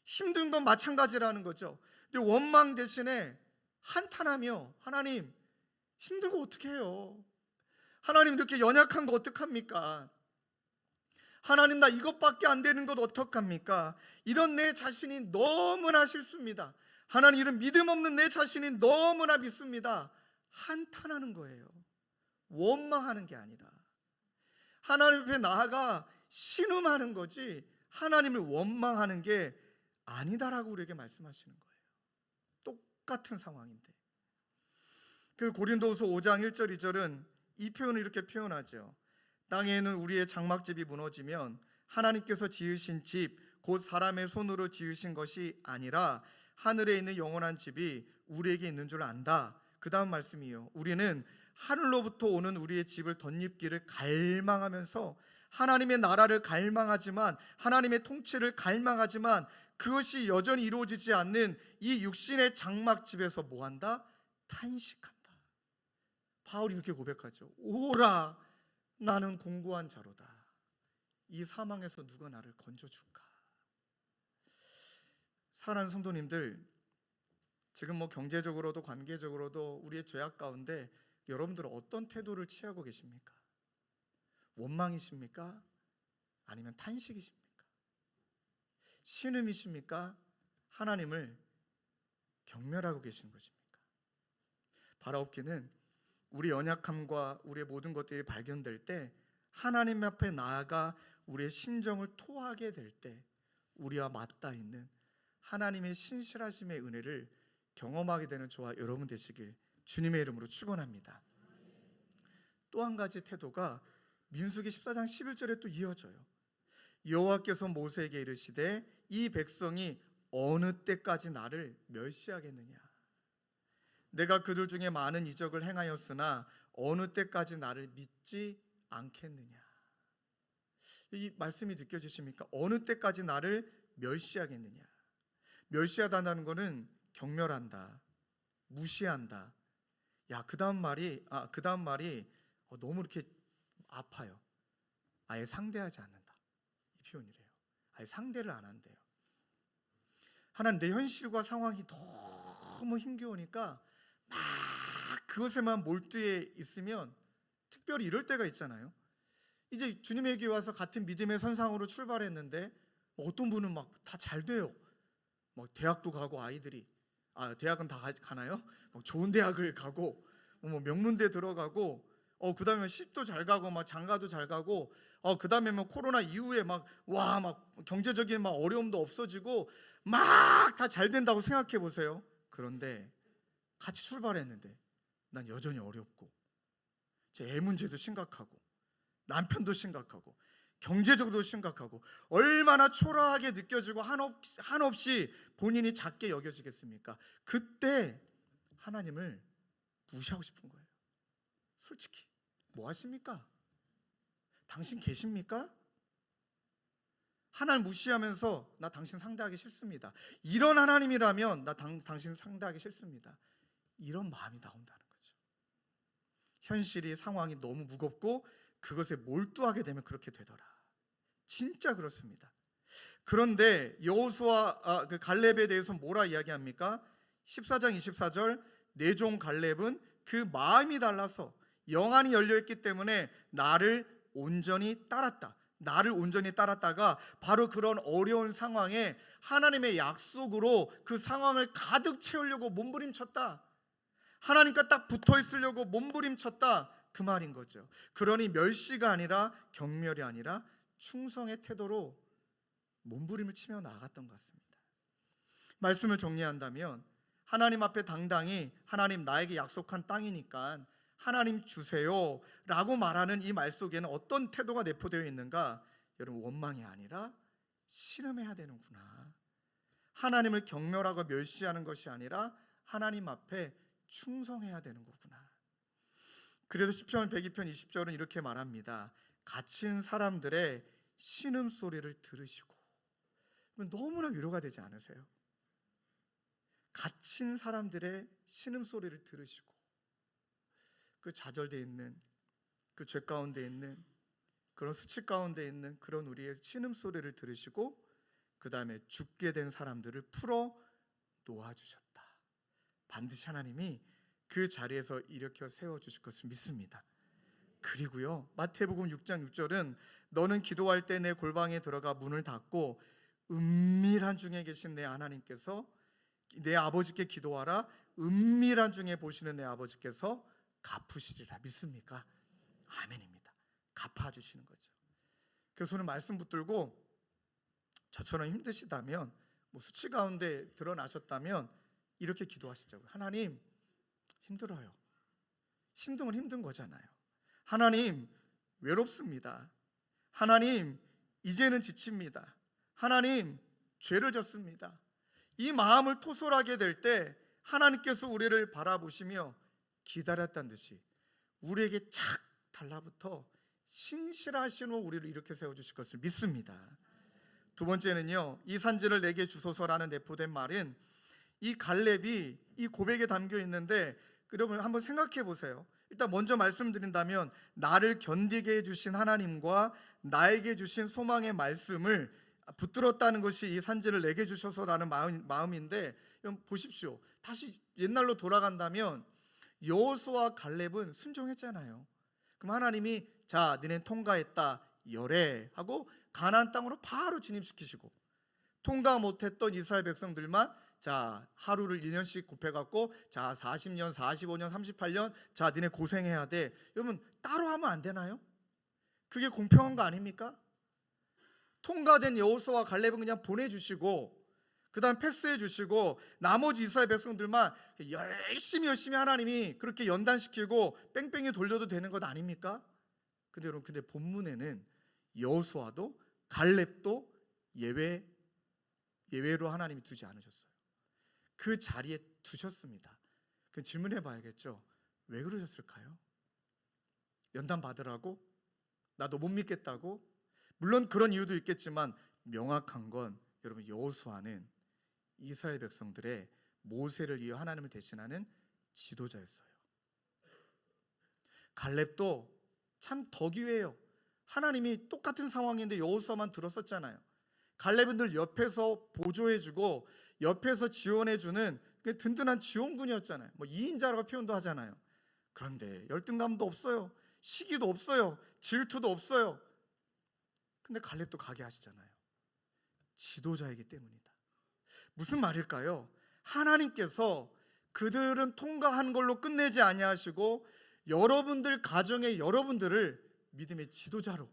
힘든 건 마찬가지라는 거죠. 근데 원망 대신에 한탄하며, 하나님 힘든 거 어떻게 해요? 하나님 이렇게 연약한 거 어떡합니까? 하나님 나 이것밖에 안 되는 것 어떡합니까? 이런 내 자신이 너무나 싫습니다. 하나님 이런 믿음 없는 내 자신이 너무나 믿습니다. 한탄하는 거예요. 원망하는 게 아니라 하나님 앞에 나아가 신음하는 거지 하나님을 원망하는 게 아니다라고 우리에게 말씀하시는 거예요. 똑같은 상황인데. 그 고린도후서 5장 1절 2절은 이 표현을 이렇게 표현하죠. 땅에는 우리의 장막집이 무너지면 하나님께서 지으신 집, 곧 사람의 손으로 지으신 것이 아니라 하늘에 있는 영원한 집이 우리에게 있는 줄 안다. 그 다음 말씀이요, 우리는 하늘로부터 오는 우리의 집을 덧입기를 갈망하면서 하나님의 나라를 갈망하지만, 하나님의 통치를 갈망하지만 그것이 여전히 이루어지지 않는 이 육신의 장막집에서 뭐한다? 탄식한다. 바울이 이렇게 고백하죠. 오라, 나는 공고한 자로다. 이 사망에서 누가 나를 건져줄까? 사랑하는 성도님들, 지금 경제적으로도 관계적으로도 우리의 죄악 가운데 여러분들은 어떤 태도를 취하고 계십니까? 원망이십니까? 아니면 탄식이십니까? 신음이십니까? 하나님을 경멸하고 계신 것입니까? 바라옵기는 우리 연약함과 우리의 모든 것들이 발견될 때, 하나님 앞에 나아가 우리의 심정을 토하게 될 때, 우리와 맞닿아 있는 하나님의 신실하심의 은혜를 경험하게 되는 저와 여러분 되시길 주님의 이름으로 축원합니다. 또 한 가지 태도가 민수기 14장 11절에 또 이어져요. 여호와께서 모세에게 이르시되 이 백성이 어느 때까지 나를 멸시하겠느냐? 내가 그들 중에 많은 이적을 행하였으나 어느 때까지 나를 믿지 않겠느냐? 이 말씀이 느껴지십니까? 어느 때까지 나를 멸시하겠느냐? 멸시하다는 것은 경멸한다, 무시한다. 그 다음 말이 너무 이렇게 아파요. 아예 상대하지 않는다, 이 표현이래요. 아예 상대를 안 한대요. 하나님, 내 현실과 상황이 너무 힘겨우니까 막 그것에만 몰두해 있으면, 특별히 이럴 때가 있잖아요. 이제 주님에게 와서 같은 믿음의 선상으로 출발했는데 어떤 분은 막 다 잘 돼요. 대학도 가고, 아이들이 대학은 다 가나요? 좋은 대학을 가고, 명문대 들어가고, 그 다음에 시집도 잘 가고, 장가도 잘 가고, 그 다음에 코로나 이후에 막 경제적인 어려움도 없어지고 막 다 잘 된다고 생각해 보세요. 그런데 같이 출발했는데 난 여전히 어렵고, 제 애 문제도 심각하고, 남편도 심각하고, 경제적으로도 심각하고, 얼마나 초라하게 느껴지고 한없이 본인이 작게 여겨지겠습니까? 그때 하나님을 무시하고 싶은 거예요. 솔직히 뭐 하십니까? 당신 계십니까? 하나님 무시하면서 나 당신 상대하기 싫습니다. 이런 하나님이라면 나 당신 상대하기 싫습니다. 이런 마음이 나온다는 거죠. 현실이, 상황이 너무 무겁고 그것에 몰두하게 되면 그렇게 되더라. 진짜 그렇습니다. 그런데 여호수아 갈렙에 대해서 뭐라 이야기합니까? 14장 24절, 내 종 갈렙은 그 마음이 달라서 영안이 열려있기 때문에 나를 온전히 따랐다. 나를 온전히 따랐다가 바로 그런 어려운 상황에 하나님의 약속으로 그 상황을 가득 채우려고 몸부림쳤다. 하나님과 딱 붙어 있으려고 몸부림쳤다, 그 말인 거죠. 그러니 멸시가 아니라, 경멸이 아니라 충성의 태도로 몸부림을 치며 나아갔던 것 같습니다. 말씀을 정리한다면, 하나님 앞에 당당히 하나님 나에게 약속한 땅이니까 하나님 주세요 라고 말하는 이 말 속에는 어떤 태도가 내포되어 있는가? 여러분, 원망이 아니라 신음해야 되는구나. 하나님을 경멸하고 멸시하는 것이 아니라 하나님 앞에 충성해야 되는 거구나. 그래서 시편 102편 20절은 이렇게 말합니다. 갇힌 사람들의 신음소리를 들으시고. 너무나 위로가 되지 않으세요? 갇힌 사람들의 신음소리를 들으시고, 그 좌절되어 있는, 그 죄 가운데 있는, 그런 수치 가운데 있는 그런 우리의 신음소리를 들으시고, 그 다음에 죽게 된 사람들을 풀어 놓아주셨다. 반드시 하나님이 그 자리에서 일으켜 세워주실 것을 믿습니다. 그리고요, 마태복음 6장 6절은 너는 기도할 때 내 골방에 들어가 문을 닫고 은밀한 중에 계신 내 하나님께서, 내 아버지께 기도하라, 은밀한 중에 보시는 내 아버지께서 갚으시리라. 믿습니까? 아멘입니다. 갚아주시는 거죠. 그래서 오늘 말씀 붙들고 저처럼 힘드시다면, 수치 가운데 드러나셨다면 이렇게 기도하시자고요. 하나님, 힘들어요. 힘든 건 힘든 거잖아요. 하나님, 외롭습니다. 하나님, 이제는 지칩니다. 하나님, 죄를 졌습니다. 이 마음을 토설하게 될 때 하나님께서 우리를 바라보시며 기다렸다는 듯이 우리에게 착 달라붙어 신실하신 후 우리를 이렇게 세워주실 것을 믿습니다. 두 번째는요, 이 산지를 내게 주소서라는 내포된 말은 이 갈렙이 이 고백에 담겨 있는데, 여러분 한번 생각해 보세요. 일단 먼저 말씀드린다면, 나를 견디게 해주신 하나님과 나에게 주신 소망의 말씀을 붙들었다는 것이 이 산지를 내게 주셔서라는 마음인데, 보십시오. 다시 옛날로 돌아간다면 여호수아와 갈렙은 순종했잖아요. 그럼 하나님이 자, 너네 통과했다, 열애 하고 가나안 땅으로 바로 진입시키시고, 통과 못했던 이스라엘 백성들만 자, 하루를 1년씩 곱해갖고 자, 40년, 45년, 38년 자, 너네 고생해야 돼. 여러분 따로 하면 안 되나요? 그게 공평한 거 아닙니까? 통과된 여호수아와 갈렙은 그냥 보내주시고, 그 다음 패스해 주시고, 나머지 이스라엘 백성들만 열심히 하나님이 그렇게 연단시키고 뺑뺑이 돌려도 되는 것 아닙니까? 근데 여러분, 근데 본문에는 여호수아도 갈렙도 예외로 하나님이 두지 않으셨어요. 그 자리에 두셨습니다. 그 질문해 봐야겠죠. 왜 그러셨을까요? 연단 받으라고? 나도 못 믿겠다고? 물론 그런 이유도 있겠지만 명확한 건, 여러분, 여호수아는 이스라엘 백성들의 모세를 이어 하나님을 대신하는 지도자였어요. 갈렙도 참 덕이에요. 하나님이 똑같은 상황인데 여호수아만 들었었잖아요. 갈렙은 늘 옆에서 보조해주고 옆에서 지원해주는 든든한 지원군이었잖아요. 뭐 2인자라고 표현도 하잖아요. 그런데 열등감도 없어요. 시기도 없어요. 질투도 없어요. 근데 갈렙도 가게 하시잖아요. 지도자이기 때문이다. 무슨 말일까요? 하나님께서 그들은 통과한 걸로 끝내지 아니하시고 여러분들 가정의 여러분들을 믿음의 지도자로,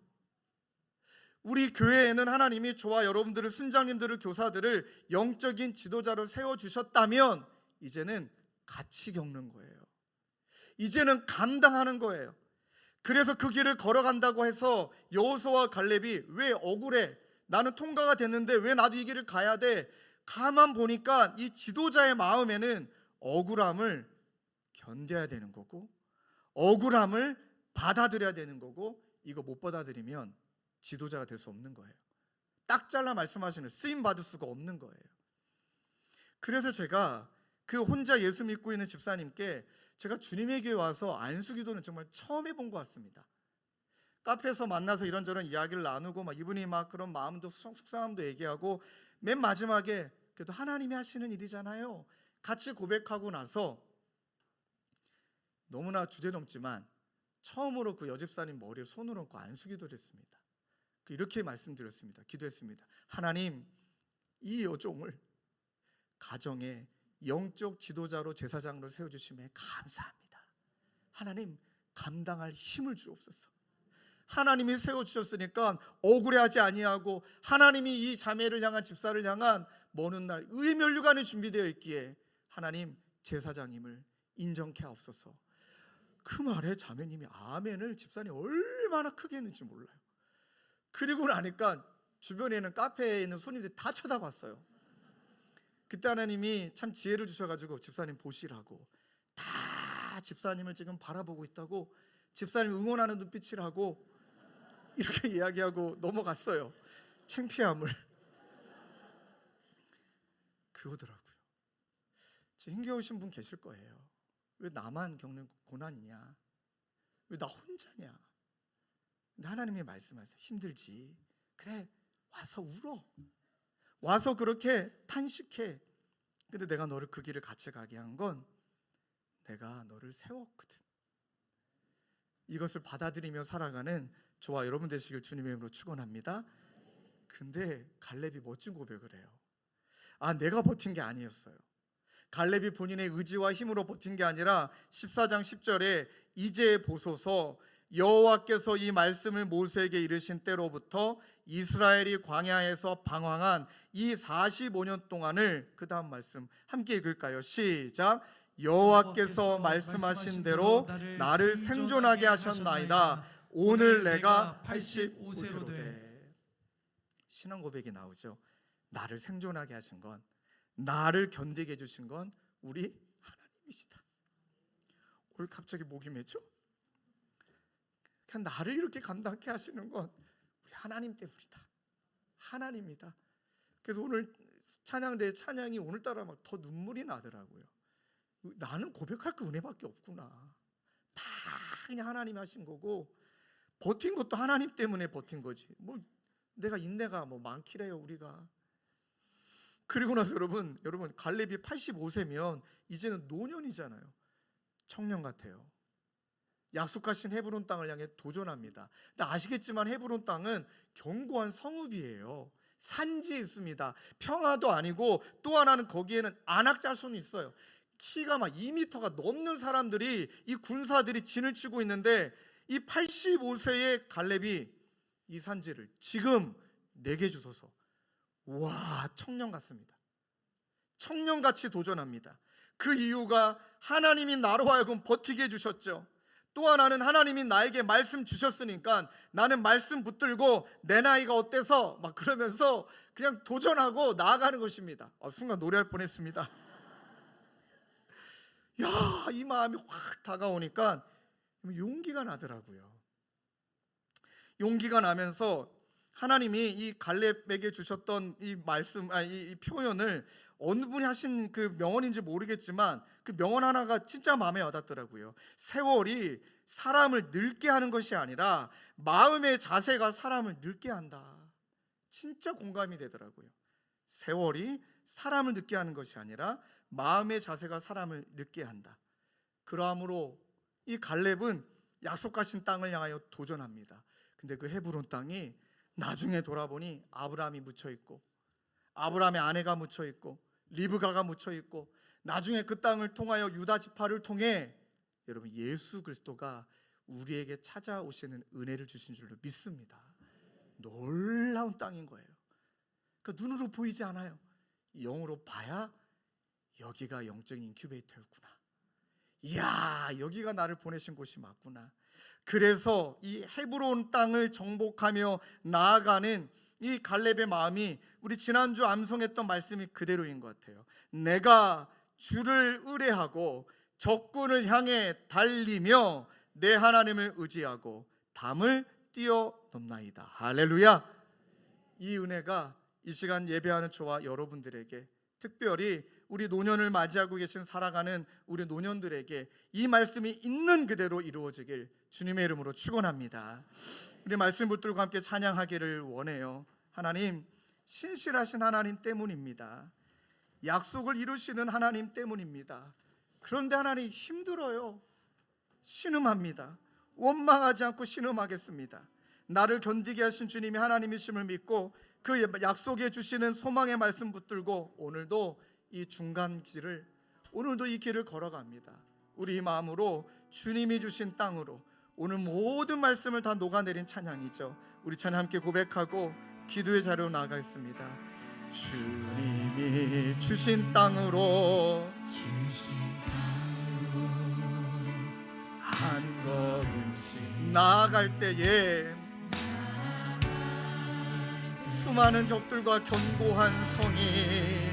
우리 교회에는 하나님이 저와 여러분들을, 순장님들을, 교사들을 영적인 지도자로 세워주셨다면 이제는 같이 겪는 거예요. 이제는 감당하는 거예요. 그래서 그 길을 걸어간다고 해서 여호수아와 갈렙이 왜 억울해? 나는 통과가 됐는데 왜 나도 이 길을 가야 돼? 가만 보니까 이 지도자의 마음에는 억울함을 견뎌야 되는 거고, 억울함을 받아들여야 되는 거고, 이거 못 받아들이면 지도자가 될 수 없는 거예요. 딱 잘라 말씀하시는, 쓰임 받을 수가 없는 거예요. 그래서 제가 그 혼자 예수 믿고 있는 집사님께 제가 주님의 교회 와서 안수기도는 정말 처음 해본 것 같습니다. 카페에서 만나서 이런저런 이야기를 나누고 이분이 그런 마음도 속상함도 얘기하고, 맨 마지막에 그래도 하나님이 하시는 일이잖아요, 같이 고백하고 나서 너무나 주제넘지만 처음으로 그 여집사님 머리에 손을 얹고 안수기도를 했습니다. 이렇게 말씀드렸습니다. 기도했습니다. 하나님, 이 여종을 가정의 영적 지도자로, 제사장으로 세워주심에 감사합니다. 하나님, 감당할 힘을 주옵소서. 하나님이 세워주셨으니까 억울해하지 아니하고, 하나님이 이 자매를 향한, 집사를 향한 먼 훗날 의의 면류관이 준비되어 있기에 하나님, 제사장님을 인정케 하옵소서. 그 말에 자매님이 아멘을, 집사님 얼마나 크게 했는지 몰라요. 그리고 나니까 주변에 있는 카페에 있는 손님들이 다 쳐다봤어요. 그때 하나님이 참 지혜를 주셔가지고 집사님 보시라고, 다 집사님을 지금 바라보고 있다고, 집사님 응원하는 눈빛이라고 이렇게 이야기하고 넘어갔어요. 창피함을. 그거더라고요. 지금 힘겨우신 분 계실 거예요. 왜 나만 겪는 고난이냐? 왜 나 혼자냐? 근데 하나님이 말씀하세요. 힘들지. 그래, 와서 울어. 와서 그렇게 탄식해. 근데 내가 너를 그 길을 같이 가게 한 건 내가 너를 세웠거든. 이것을 받아들이며 살아가는 저와 여러분 되시길 주님의 이름으로 축원합니다. 근데 갈렙이 멋진 고백을 해요. 내가 버틴 게 아니었어요. 갈렙이 본인의 의지와 힘으로 버틴 게 아니라 14장 10절에 이제 보소서, 여호와께서 이 말씀을 모세에게 이르신 때로부터 이스라엘이 광야에서 방황한 이 45년 동안을, 그 다음 말씀 함께 읽을까요? 시작. 여호와께서 말씀하신 대로 나를 생존하게 하셨나이다. 오늘 내가 85세로 돼. 신앙 고백이 나오죠. 나를 생존하게 하신 건, 나를 견디게 해주신 건 우리 하나님이시다. 오늘 갑자기 목이 메죠? 그냥 나를 이렇게 감당케 하시는 건 우리 하나님 때문이다. 하나님이다. 그래서 오늘 찬양대의 찬양이 오늘따라 막 더 눈물이 나더라고요. 나는 고백할 그 은혜밖에 없구나. 다 그냥 하나님이 하신 거고, 버틴 것도 하나님 때문에 버틴 거지. 뭐 내가 인내가 뭐 많기래요 우리가. 그리고 나서 여러분 갈렙이 85세면 이제는 노년이잖아요. 청년 같아요. 약속하신 헤브론 땅을 향해 도전합니다. 근데 아시겠지만 헤브론 땅은 견고한 성읍이에요. 산지에 있습니다. 평화도 아니고, 또 하나는 거기에는 안악 자손이 있어요. 키가 막 2m가 넘는 사람들이, 이 군사들이 진을 치고 있는데, 이 85세의 갈렙이 이 산지를 지금 내게 주소서. 와, 청년 같습니다. 청년같이 도전합니다. 그 이유가 하나님이 나로 하여금 버티게 해주셨죠. 또 하나는 하나님이 나에게 말씀 주셨으니까 나는 말씀 붙들고 내 나이가 어때서 막 그러면서 그냥 도전하고 나아가는 것입니다. 순간 노래할 뻔했습니다. 야, 이 마음이 확 다가오니까 용기가 나더라고요. 용기가 나면서 하나님이 이 갈렙에게 주셨던 이 말씀, 이 표현을 어느 분이 하신 그 명언인지 모르겠지만 그 명언 하나가 진짜 마음에 와닿더라고요. 세월이 사람을 늙게 하는 것이 아니라 마음의 자세가 사람을 늙게 한다. 진짜 공감이 되더라고요. 세월이 사람을 늙게 하는 것이 아니라 마음의 자세가 사람을 늙게 한다. 그러므로 이 갈렙은 약속하신 땅을 향하여 도전합니다. 근데 그 헤브론 땅이 나중에 돌아보니 아브라함이 묻혀 있고, 아브라함의 아내가 묻혀 있고, 리브가가 묻혀 있고, 나중에 그 땅을 통하여 유다 지파를 통해 여러분 예수 그리스도가 우리에게 찾아오시는 은혜를 주신 줄로 믿습니다. 놀라운 땅인 거예요. 그러니까 눈으로 보이지 않아요. 영으로 봐야 여기가 영적인 인큐베이터였구나. 이야, 여기가 나를 보내신 곳이 맞구나. 그래서 이 헤브론 땅을 정복하며 나아가는 이 갈렙의 마음이 우리 지난주 암송했던 말씀이 그대로인 것 같아요. 내가 주를 의뢰하고 적군을 향해 달리며 내 하나님을 의지하고 담을 뛰어넘나이다. 할렐루야. 이 은혜가 이 시간 예배하는 저와 여러분들에게, 특별히 우리 노년을 맞이하고 계신 살아가는 우리 노년들에게 이 말씀이 있는 그대로 이루어지길 주님의 이름으로 축원합니다. 우리 말씀 붙들고 함께 찬양하기를 원해요. 하나님, 신실하신 하나님 때문입니다. 약속을 이루시는 하나님 때문입니다. 그런데 하나님 힘들어요. 신음합니다. 원망하지 않고 신음하겠습니다. 나를 견디게 하신 주님이 하나님이심을 믿고 그 약속해 주시는 소망의 말씀 붙들고 오늘도 이 중간길을, 오늘도 이 길을 걸어갑니다. 우리 마음으로 주님이 주신 땅으로 오늘 모든 말씀을 다 녹아내린 찬양이죠. 우리 찬양 함께 고백하고 기도의 자리로 나가겠습니다. 주님이 주신 땅으로 한 걸음씩 나아갈 때에 수많은 적들과 견고한 성이,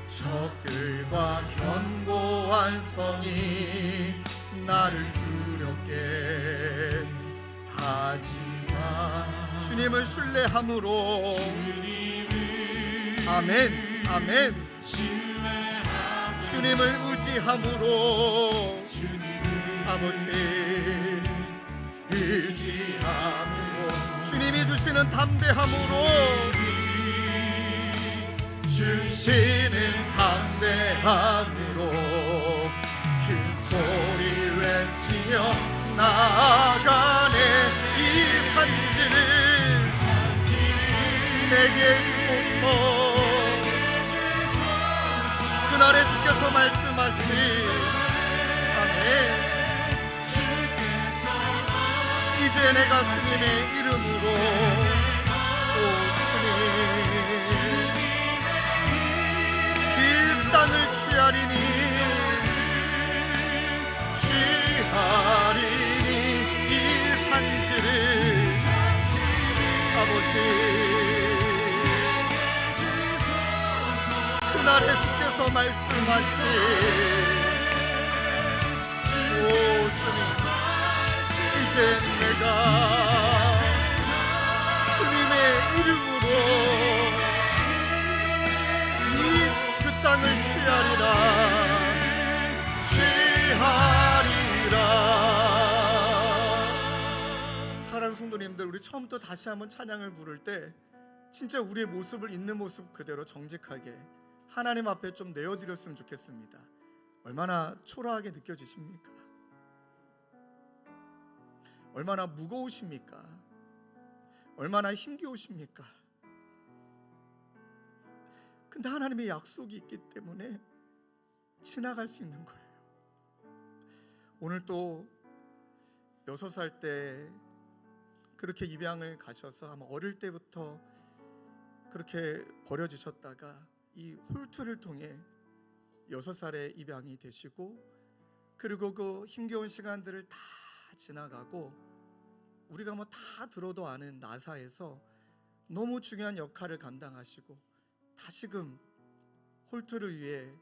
적들과 견고한 성이 나를 두렵게 하지만 주님을 신뢰함으로, 아멘, 아멘, 주님을 의지함으로, 아버지 의지함으로, 주님이 주시는 담대함으로, 주시는 담대함으로 큰 소리 외치며 나아가네. 이 산지를 내게 주소서. 그날에 주께서 말씀하신, 아멘, 이제 내가 주님의 이름으로, 오 주님, 그 땅을 취하리니 이 산지를, 아버지 그날에 주께서 말씀하신, 오 주님, 이제 내가 주님의 이름으로 여러분들 우리 처음부터 다시 한번 찬양을 부를 때 진짜 우리의 모습을 있는 모습 그대로 정직하게 하나님 앞에 좀 내어드렸으면 좋겠습니다. 얼마나 초라하게 느껴지십니까? 얼마나 무거우십니까? 얼마나 힘겨우십니까? 근데 하나님의 약속이 있기 때문에 지나갈 수 있는 거예요. 오늘 또 6살 때 그렇게 입양을 가셔서 아마 어릴 때부터 그렇게 버려지셨다가 이 홀투를 통해 6살에 입양이 되시고, 그리고 그 힘겨운 시간들을 다 지나가고 우리가 뭐 다 들어도 아는 나사에서 너무 중요한 역할을 감당하시고 다시금 홀투를 위해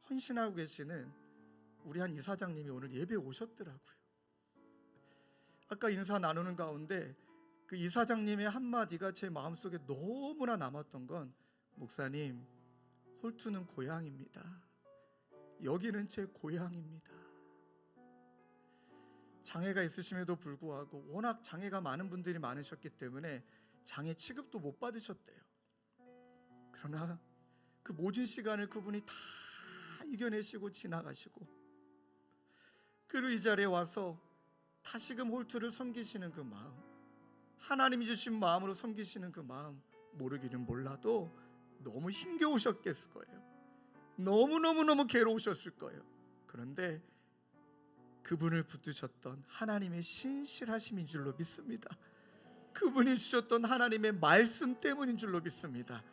헌신하고 계시는 우리 한 이사장님이 오늘 예배에 오셨더라고요. 아까 인사 나누는 가운데 그 이사장님의 한마디가 제 마음속에 너무나 남았던 건, 목사님, 홀투는 고향입니다. 여기는 제 고향입니다. 장애가 있으심에도 불구하고 워낙 장애가 많은 분들이 많으셨기 때문에 장애 취급도 못 받으셨대요. 그러나 그 모든 시간을 그분이 다 이겨내시고 지나가시고, 그리고 이 자리에 와서 다시금 홀투를 섬기시는 그 마음, 하나님이 주신 마음으로 섬기시는 그 마음, 모르기는 몰라도 너무 힘겨우셨겠을 거예요. 너무너무너무 괴로우셨을 거예요. 그런데 그분을 붙드셨던 하나님의 신실하심인 줄로 믿습니다. 그분이 주셨던 하나님의 말씀 때문인 줄로 믿습니다.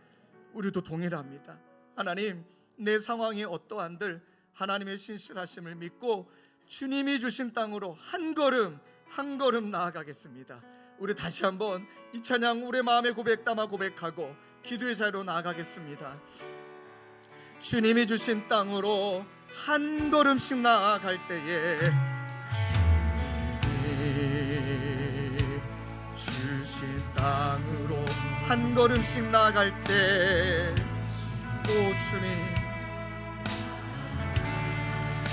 우리도 동일합니다. 하나님, 내 상황이 어떠한들 하나님의 신실하심을 믿고 주님이 주신 땅으로 한 걸음 한 걸음 나아가겠습니다. 우리 다시 한번 이 찬양 우리의 마음의 고백 담아 고백하고 기도의 자리로 나아가겠습니다. 주님이 주신 땅으로 한 걸음씩 나아갈 때에, 주님이 주신 땅으로 한 걸음씩 나아갈 때, 오 주님,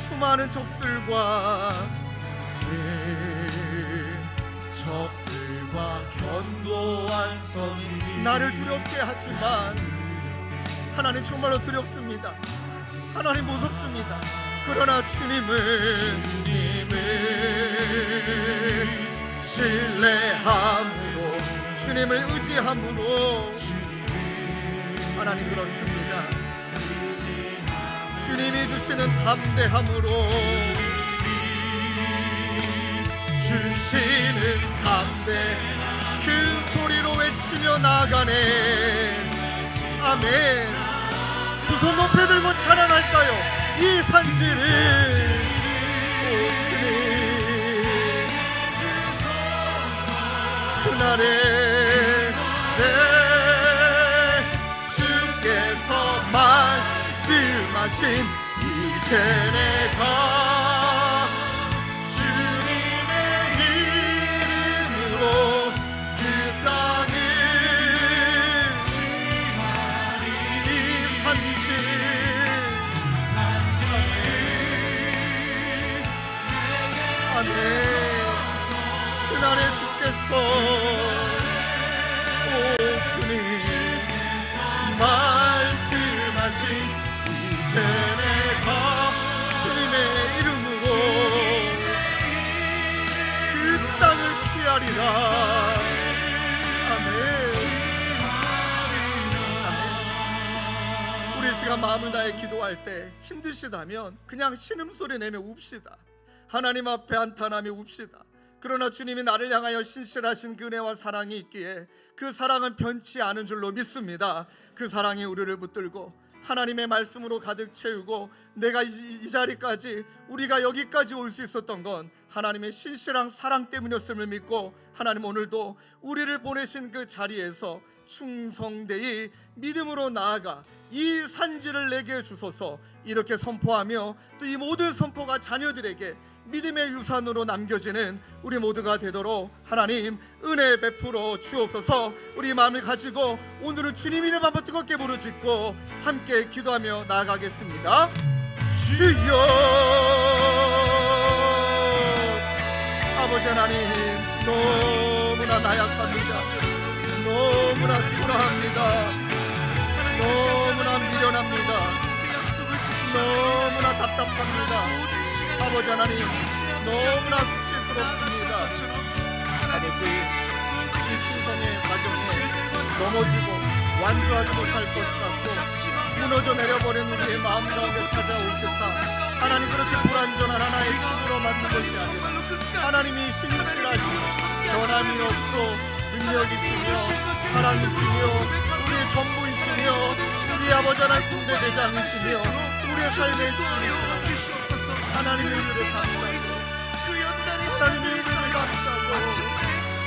수많은 적들과 견고한 성이 나를 두렵게 하지만 하나님 정말로 두렵습니다. 하나님 무섭습니다. 그러나 주님을 신뢰함으로, 주님을 의지함으로, 하나님 그렇습니다. 주님이 주시는 담대함으로, 주시는 담대 큰 소리로 외치며 나아가네. 아멘. 두 손 높이 들고 찬양할까요? 이 산지를, 오 주님, 그날에 주께서 말씀하신 이제 내가 주님의 이름으로 그 땅을, 이 산지, 아멘. 그날에 주께서, 오 주님, 말씀하신 이제 내가 주님의 이름으로 그 땅을 취하리라. 아멘. 우리 시간 마음을 다해 기도할 때 힘드시다면 그냥 신음소리 내며 웁시다. 하나님 앞에 한탄하며 웁시다. 그러나 주님이 나를 향하여 신실하신 그 은혜와 사랑이 있기에 그 사랑은 변치 않은 줄로 믿습니다. 그 사랑이 우리를 붙들고 하나님의 말씀으로 가득 채우고, 내가 이 자리까지, 우리가 여기까지 올 수 있었던 건 하나님의 신실한 사랑 때문이었음을 믿고, 하나님 오늘도 우리를 보내신 그 자리에서 충성되이 믿음으로 나아가 이 산지를 내게 주소서, 이렇게 선포하며 또 이 모든 선포가 자녀들에게 믿음의 유산으로 남겨지는 우리 모두가 되도록 하나님 은혜 베풀어 주옵소서. 우리 마음을 가지고 오늘은 주님 이름 한번 뜨겁게 부르짖고 함께 기도하며 나아가겠습니다. 주여, 아버지 하나님, 너무 너무나 나약합니다. 너무나 초라합니다. 너무나 미련합니다. 너무나 답답합니다. 아버지 하나님, 너무나 수치스럽습니다. 아버지, 이 신성의 과정에 넘어지고 완주하지 못할 것 같고 무너져 내려버린 우리의 마음 가운데 찾아오시사 하나님, 그렇게 불완전한 하나의 집으로 만든 것이 아니라 하나님이 신실하시고 변함이 없고 능력이시며 사랑이시며 우리의 전부이시며 우리 아버지 하나님 군대 대장이시며 우리의 삶의 주인이시라 하나님의 은혜를 감사하고 하나님의 은혜를 감사하고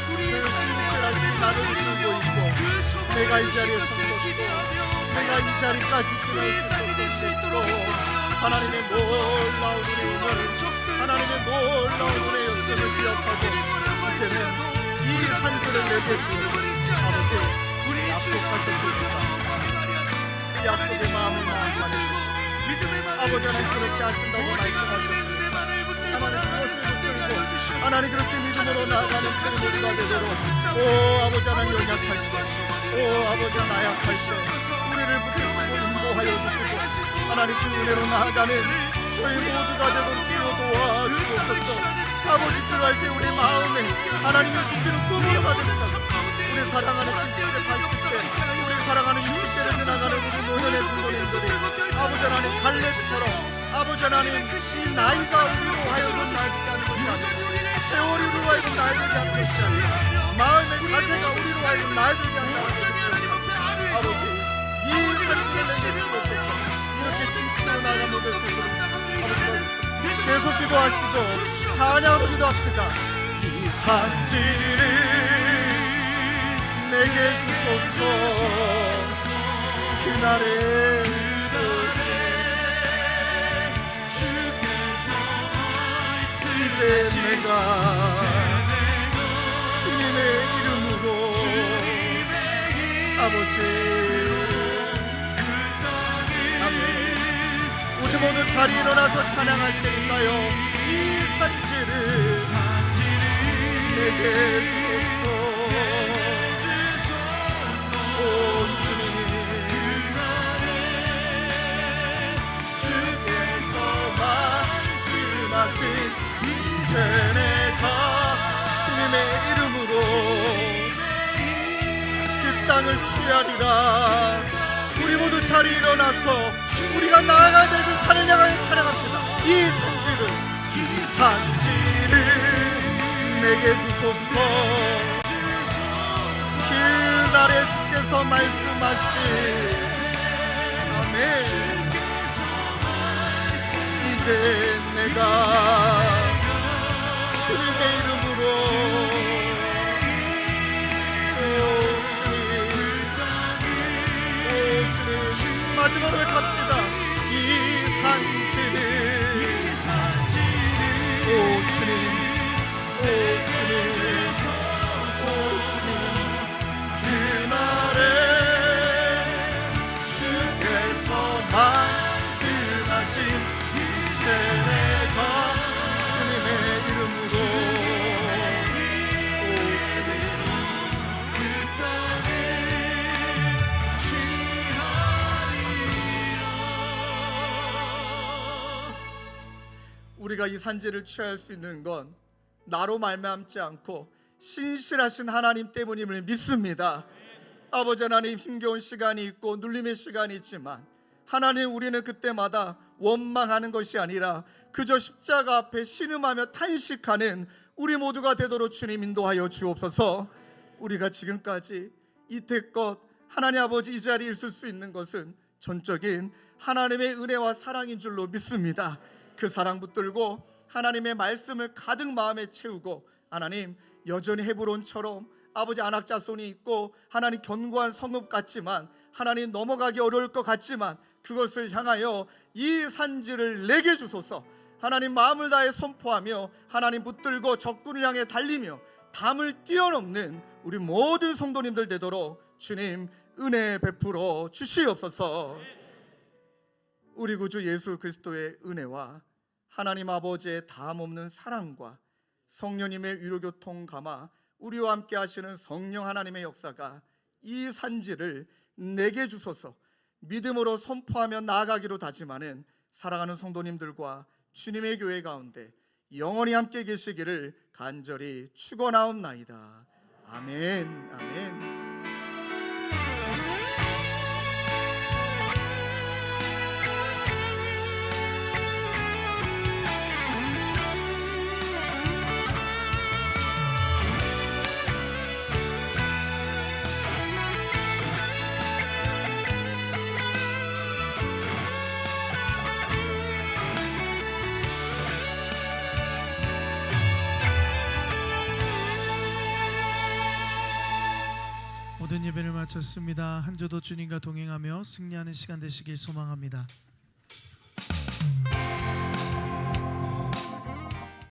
그 신실하신 나를 이끌고 있고 내가 이 자리에 섰고 내가 이 자리까지 지날 수 있도록 하나님의 놀라운 은혜를 하나님의 놀라운 은혜였음을 기억하고 이제는 이 산들을 내게 주는 아버지 약속하셨습니다. 이 약속의 마음을 마음만에 아버지 하나님 그렇게 하신다고 말씀하셨습니다. 하나님 그것을 붙들고 하나님 그렇게 믿음으로 나아가는 친구들이 되도록 오 아버지 하나님 연약할 때 아버지 나약할 때 우리를 붙드시고 인도하여 주시고 하나님 그 은혜로 나아가는 저희 모두가 되도록 주여 도와주옵소서. 아버지 들어갈 때 우리 마음에 하나님이 주시는 꿈으로 받으시고 우리 사랑하는 70대 80대 우리 사랑하는 60대를 지나가는 우리 노년의 성도님들이 아버지 하나님 갈렙처럼 아버지 하나님 이 나이가 우리로 하여금 나에게 하는 것이 아니라 세월이 우리로 하여금 나에게 하는 것이 아니라 마음의 자세가 우리로 하여금 나에게 한다는 것입니다. 아버지 이 산지를 내게 주옵소서. 이렇게 진실로 나아가는 모델 속으로 아버지 계속 기도하시고 찬양으로 기도합시다. 이 산지를 내게 주소서. 그날에 이제 내가 주님의 이름으로 아버지 우리 모두 자리 일어나서 찬양하실까요? 이 산지를 내게 주소서. 오 주님 주께서 말씀하신 이제 내가 주님의 이름으로 그 땅을 취하리라. 우리 모두 자리 일어나서 우리가 나아가야 될 그 산을 향하여 찬양합시다. 이 산지를 내게 주소서. 그날에 주께서 말씀하신 아멘. 이제 내가 주님의 이름으로 마지막으로 갑시다. 이 산지를 오 주님 오 주님 그날에 주께서 말씀하신 이제 내가 주님의 이름으로 오 주님 우리가 이 산지를 취할 수 있는 건 나로 말미암지 않고 신실하신 하나님 때문임을 믿습니다. 아버지 하나님 힘겨운 시간이 있고 눌림의 시간이 있지만 하나님 우리는 그때마다 원망하는 것이 아니라 그저 십자가 앞에 신음하며 탄식하는 우리 모두가 되도록 주님 인도하여 주옵소서. 우리가 지금까지 이태껏 하나님 아버지 이 자리에 있을 수 있는 것은 전적인 하나님의 은혜와 사랑인 줄로 믿습니다. 그 사랑 붙들고 하나님의 말씀을 가득 마음에 채우고 하나님 여전히 헤브론처럼 아버지 안악자손이 있고 하나님 견고한 성읍 같지만 하나님 넘어가기 어려울 것 같지만 그것을 향하여 이 산지를 내게 주소서. 하나님 마음을 다해 선포하며 하나님 붙들고 적군을 향해 달리며 담을 뛰어넘는 우리 모든 성도님들 되도록 주님 은혜 베풀어 주시옵소서. 우리 구주 예수 그리스도의 은혜와 하나님 아버지의 다함없는 사랑과 성령님의 위로교통 감화 우리와 함께 하시는 성령 하나님의 역사가 이 산지를 내게 주소서. 믿음으로 선포하며 나아가기로 다짐하는 사랑하는 성도님들과 주님의 교회 가운데 영원히 함께 계시기를 간절히 축원하옵나이다. 아멘. 아멘. 모든 예배를 마쳤습니다. 한 주도 주님과 동행하며 승리하는 시간 되시길 소망합니다.